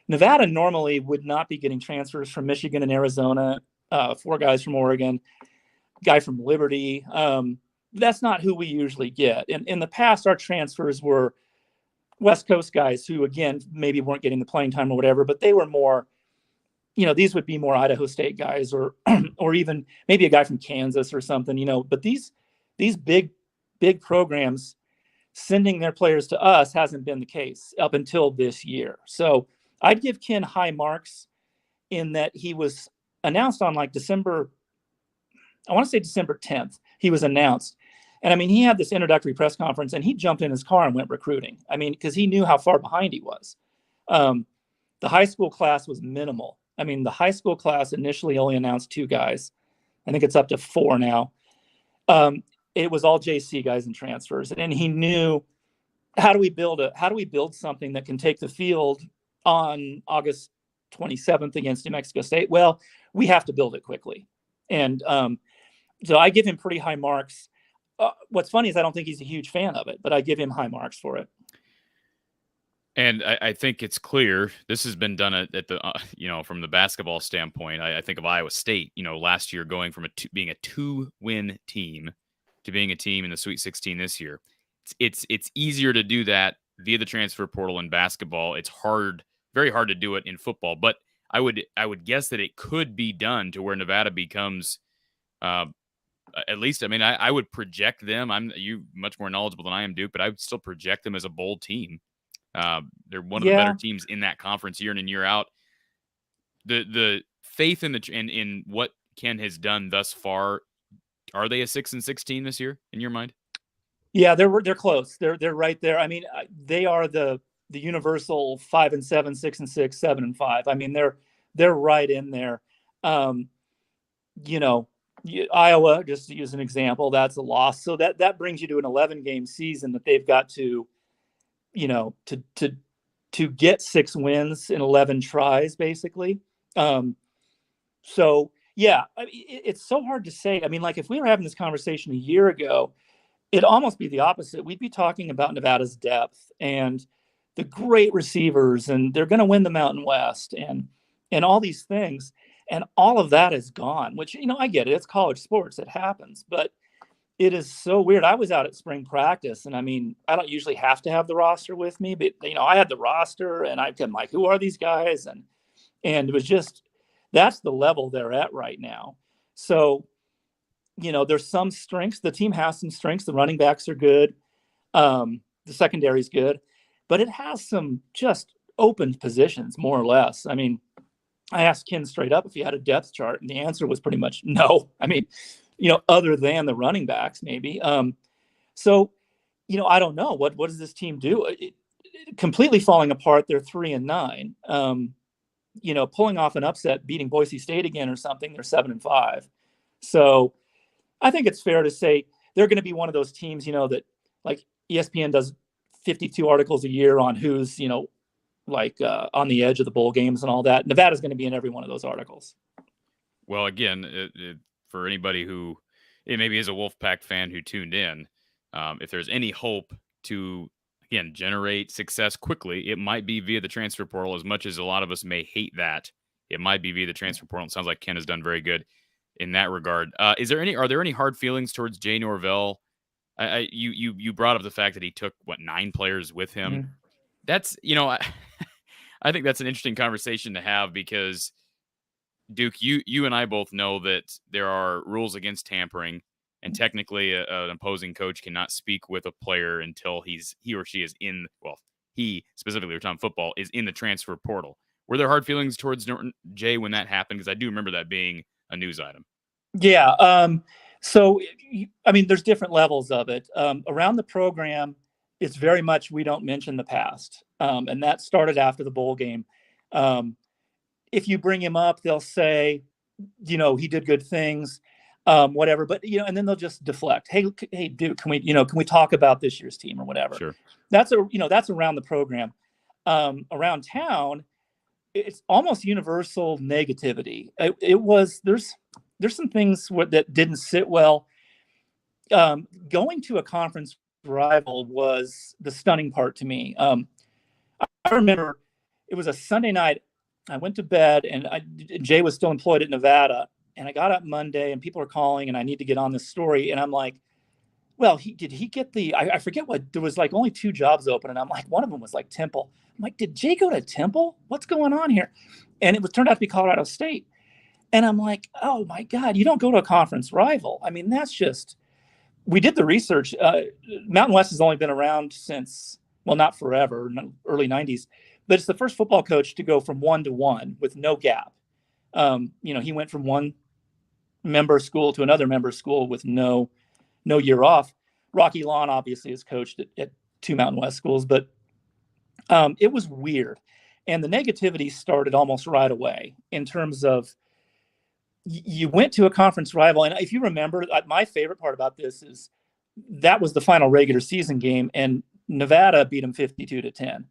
Nevada normally would not be getting transfers from Michigan and Arizona, 4 guys from Oregon, guy from Liberty. That's not who we usually get. In the past, our transfers were West Coast guys who, again, maybe weren't getting the playing time or whatever, but they were more, these would be more Idaho State guys or or even maybe a guy from Kansas or something, but these big programs sending their players to us hasn't been the case up until this year. So I'd give Ken high marks in that he was announced on December 10th. He was announced. And I mean, he had this introductory press conference and he jumped in his car and went recruiting. I mean, because he knew how far behind he was. The high school class was minimal. I mean, the high school class initially only announced 2 guys. I think it's up to 4 now. It was all JC guys and transfers. And he knew, how do we build something that can take the field on August 27th against New Mexico State? Well, we have to build it quickly. And so I give him pretty high marks. What's funny is I don't think he's a huge fan of it, but I give him high marks for it. And I think it's clear this has been done at the, from the basketball standpoint. I think of Iowa State, last year going from being a 2-win team to being a team in the Sweet 16 this year. It's easier to do that via the transfer portal in basketball. It's very hard to do it in football. But I would guess that it could be done to where Nevada becomes, at least, I mean, I would project them. You much more knowledgeable than I am, Duke, but I would still project them as a bowl team. They're one of the better teams in that conference year in and year out. The faith in what Ken has done thus far, are they a 6-16 this year in your mind? Yeah, they're close. They're right there. I mean, they are the universal 5-7, 6-6, 7-5. I mean, they're right in there. Iowa, just to use an example, that's a loss. So that brings you to an 11-game season that they've got to, to get 6 wins in 11 tries, basically. So yeah, it's so hard to say. I mean, like if we were having this conversation a year ago, it'd almost be the opposite. We'd be talking about Nevada's depth and the great receivers, and they're going to win the Mountain West and all these things. And all of that is gone, which, I get it. It's college sports. It happens. But it is so weird. I was out at spring practice, and I mean, I don't usually have to have the roster with me, but, I had the roster, and I'm like, who are these guys? And it was just, that's the level they're at right now. So, there's some strengths. The team has some strengths. The running backs are good. The secondary is good. But it has some just open positions, more or less. I mean, I asked Ken straight up if he had a depth chart, and the answer was pretty much no. I mean, other than the running backs, maybe. So, I don't know. What does this team do? Completely falling apart. They're 3-9. Pulling off an upset, beating Boise State again or something. They're 7-5. So I think it's fair to say they're going to be one of those teams, that like ESPN does 52 articles a year on who's, on the edge of the bowl games and all that. Nevada's going to be in every one of those articles. Well, again, for anybody who maybe is a Wolfpack fan who tuned in, if there's any hope to, again, generate success quickly, it might be via the transfer portal. As much as a lot of us may hate that, it might be via the transfer portal. It sounds like Ken has done very good in that regard. Are there any hard feelings towards Jay Norvell? You brought up the fact that he took 9 players with him. Mm-hmm. That's, I think that's an interesting conversation to have because Duke, you and I both know that there are rules against tampering, and technically an opposing coach cannot speak with a player until he or she is in, he specifically, we're talking football, is in the transfer portal. Were there hard feelings towards Jay when that happened? Because I do remember that being a news item. Yeah. So, I mean, there's different levels of it. Around the program, it's very much we don't mention the past. And that started after the bowl game. If you bring him up, they'll say, he did good things, whatever. But, and then they'll just deflect. Hey, Duke, can we talk about this year's team or whatever? Sure. That's around the program. Around town, it's almost universal negativity. There's some things that didn't sit well. Going to a conference rival was the stunning part to me. I remember it was a Sunday night. I went to bed, and Jay was still employed at Nevada. And I got up Monday, and people are calling, and I need to get on this story. And I'm like, well, did he get I forget there was like only 2 jobs open. And I'm like, one of them was like Temple. I'm like, did Jay go to Temple? What's going on here? And it turned out to be Colorado State. And I'm like, oh my God, you don't go to a conference rival. I mean, that's just, we did the research. Mountain West has only been around since, not forever, early 90s, but it's the first football coach to go from 1-1 with no gap. He went from one member school to another member school with no year off. Rocky Lawn obviously has coached at 2 Mountain West schools, but it was weird. And the negativity started almost right away in terms of, you went to a conference rival. And if you remember, my favorite part about this is that was the final regular season game, and Nevada beat them 52-10.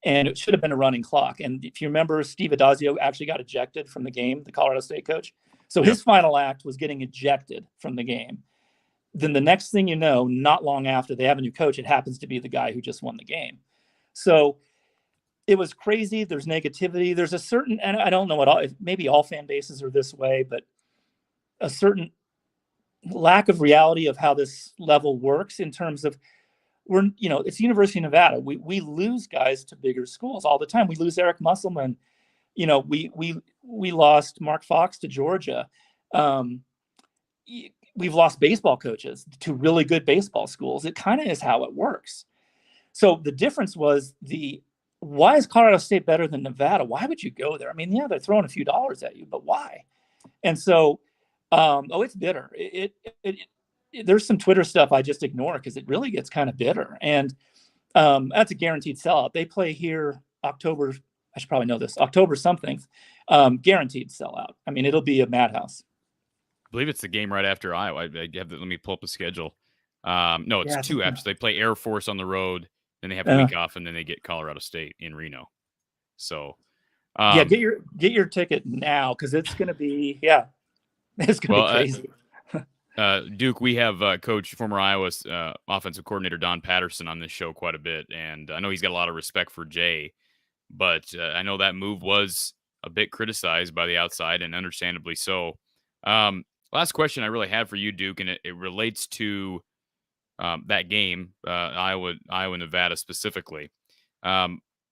And it should have been a running clock. And if you remember, Steve Adazio actually got ejected from the game, the Colorado State coach. So his final act was getting ejected from the game. Then the next thing you know, not long after, they have a new coach. It happens to be the guy who just won the game. So it was crazy. There's negativity. There's a certain, and I don't know maybe all fan bases are this way, but a certain lack of reality of how this level works in terms of it's University of Nevada. We lose guys to bigger schools all the time. We lose Eric Musselman. We lost Mark Fox to Georgia. We've lost baseball coaches to really good baseball schools. It kind of is how it works. So the difference was why is Colorado State better than Nevada? Why would you go there? I mean, yeah, they're throwing a few dollars at you, but why? And so, it's bitter. There's some Twitter stuff I just ignore because it really gets kind of bitter. And that's a guaranteed sellout. They play here October I should probably know this, October something, guaranteed sellout. I mean, it'll be a madhouse. I believe it's the game right after Iowa. Let me pull up the schedule. No, it's Yeah, two after. They play Air Force on the road, then they have a week off, and then they get Colorado State in Reno. So, yeah, get your ticket now, because it's going to be it's going to be crazy. Duke, we have former Iowa's offensive coordinator Don Patterson on this show quite a bit, and I know he's got a lot of respect for Jay, but I know that move was a bit criticized by the outside, and understandably so. Last question I really had for you, Duke, and it relates to that game, Iowa-Nevada specifically.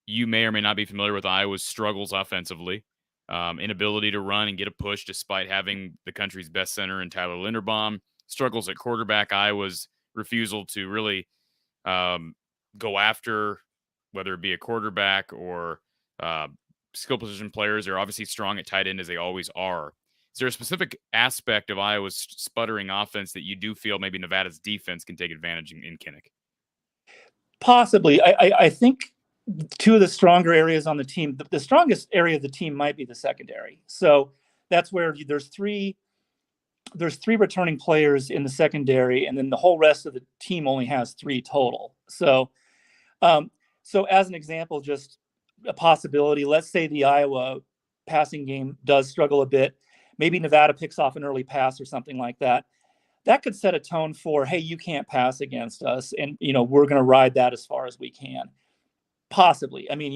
You may or may not be familiar with Iowa's struggles offensively. Inability to run and get a push despite having the country's best center in Tyler Linderbaum. Struggles at quarterback. Iowa's refusal to really go after, whether it be a quarterback or skill position players. They're obviously strong at tight end, as they always are. Is there a specific aspect of Iowa's sputtering offense that you do feel maybe Nevada's defense can take advantage in Kinnick? Possibly. I think two of the stronger areas on the team, the strongest area of the team might be the secondary. So that's where there's three returning players in the secondary, and then the whole rest of the team only has 3 total. So as an example, just a possibility, let's say the Iowa passing game does struggle a bit. Maybe Nevada picks off an early pass or something like that. That could set a tone for, hey, you can't pass against us, and we're going to ride that as far as we can. Possibly. I mean,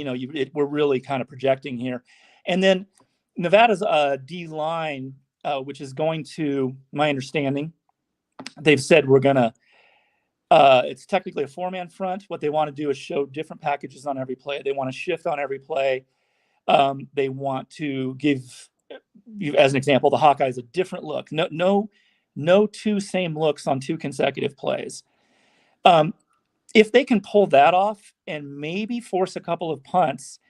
we're really kind of projecting here. And then Nevada's D line, which is going to, my understanding, they've said we're going to, it's technically a 4-man front. What they want to do is show different packages on every play. They want to shift on every play. They want to give, as an example, the Hawkeyes a different look. No 2 same looks on 2 consecutive plays. If they can pull that off and maybe force a couple of punts,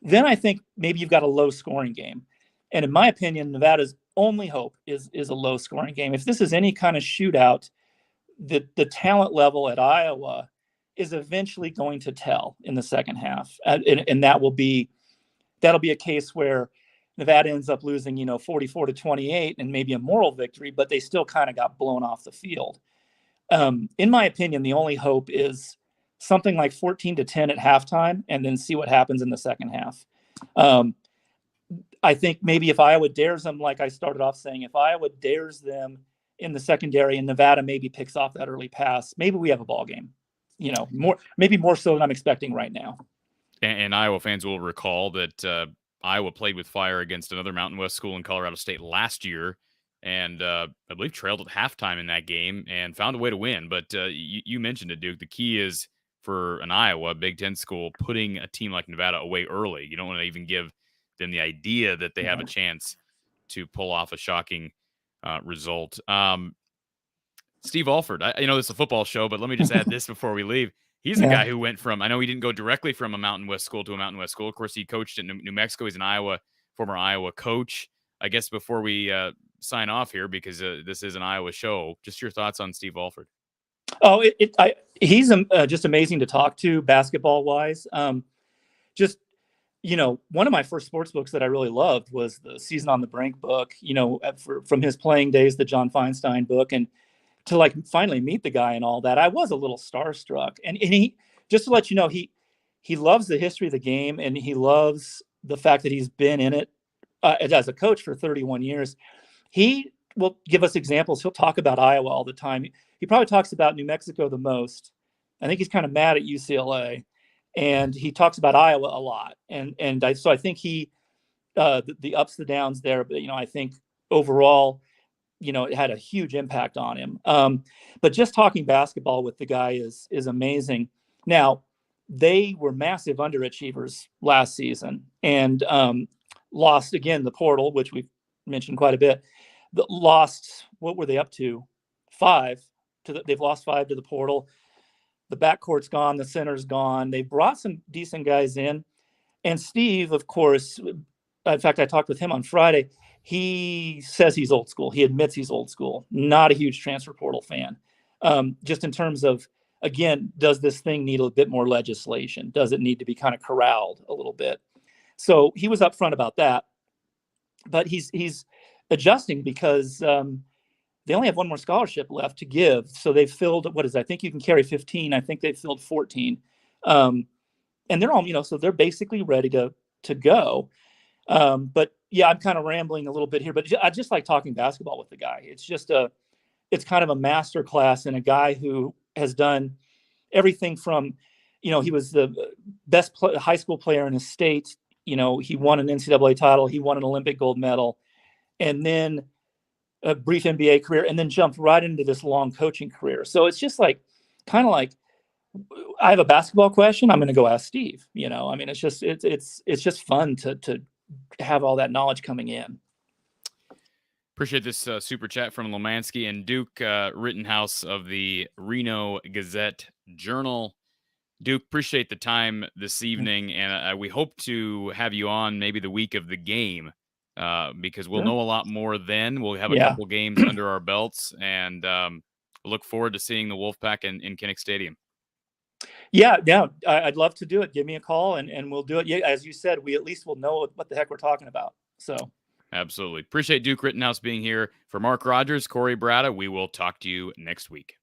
then I think maybe you've got a low-scoring game. And in my opinion, Nevada's only hope is a low-scoring game. If this is any kind of shootout, the talent level at Iowa is eventually going to tell in the second half, and that'll be a case where Nevada ends up losing, 44-28, and maybe a moral victory, but they still kind of got blown off the field. In my opinion, the only hope is something like 14-10 at halftime, and then see what happens in the second half. I think maybe if Iowa dares them, like I started off saying, if Iowa dares them in the secondary and Nevada maybe picks off that early pass, maybe we have a ball game, maybe more so than I'm expecting right now. And Iowa fans will recall that Iowa played with fire against another Mountain West school in Colorado State last year, and I believe trailed at halftime in that game and found a way to win. But you mentioned it, Duke. The key is for an Iowa Big Ten school putting a team like Nevada away early. You don't want to even give them the idea that they have a chance to pull off a shocking result. Steve Alford, I know this is a football show, but let me just add this before we leave. He's a guy who went from, I know he didn't go directly from a Mountain West school to a Mountain West school. Of course, he coached in New Mexico. He's an former Iowa coach. I guess before we sign off here, because this is an Iowa show, just your thoughts on Steve Alford. Oh, he's just amazing to talk to basketball wise. One of my first sports books that I really loved was the Season on the Brink book, from his playing days, the John Feinstein book, and to finally meet the guy and all that, I was a little starstruck. And he, just to let you know, he loves the history of the game, and he loves the fact that he's been in it as a coach for 31 years. He will give us examples. He'll talk about Iowa all the time. He probably talks about New Mexico the most. I think he's kind of mad at UCLA, and he talks about Iowa a lot. So I think the ups, the downs there, but I think overall, it had a huge impact on him. But just talking basketball with the guy is amazing. Now, they were massive underachievers last season, and lost again the portal, which we've mentioned quite a bit. Lost, what were they up to? 5 they've lost 5 to the portal. The backcourt's gone, the center's gone. They brought some decent guys in, and Steve, of course. In fact, I talked with him on Friday. He says he's old school. He admits he's old school. Not a huge transfer portal fan. Just in terms of, again, does this thing need a bit more legislation? Does it need to be kind of corralled a little bit? So he was upfront about that, but he's adjusting because they only have one more scholarship left to give. So they've filled, what is it? I think you can carry 15. I think they've filled 14. And they're all, so they're basically ready to go. But yeah, I'm kind of rambling a little bit here, but I just like talking basketball with the guy. It's kind of a master class in a guy who has done everything from, he was the best high school player in his state. He won an NCAA title. He won an Olympic gold medal, and then a brief NBA career, and then jumped right into this long coaching career. So it's just kind of like, I have a basketball question, I'm going to go ask Steve. It's just fun to have all that knowledge coming in. Appreciate this super chat from Lomansky and Duke Rittenhouse of the Reno Gazette-Journal. Duke, appreciate the time this evening, and we hope to have you on maybe the week of the game because we'll know a lot more then. We'll have a couple games under our belts, and look forward to seeing the Wolfpack in Kinnick Stadium. Yeah, I'd love to do it. Give me a call, and we'll do it. Yeah, as you said, we at least will know what the heck we're talking about. So. Absolutely. Appreciate Duke Rittenhouse being here. For Mark Rogers, Corey Bratta, we will talk to you next week.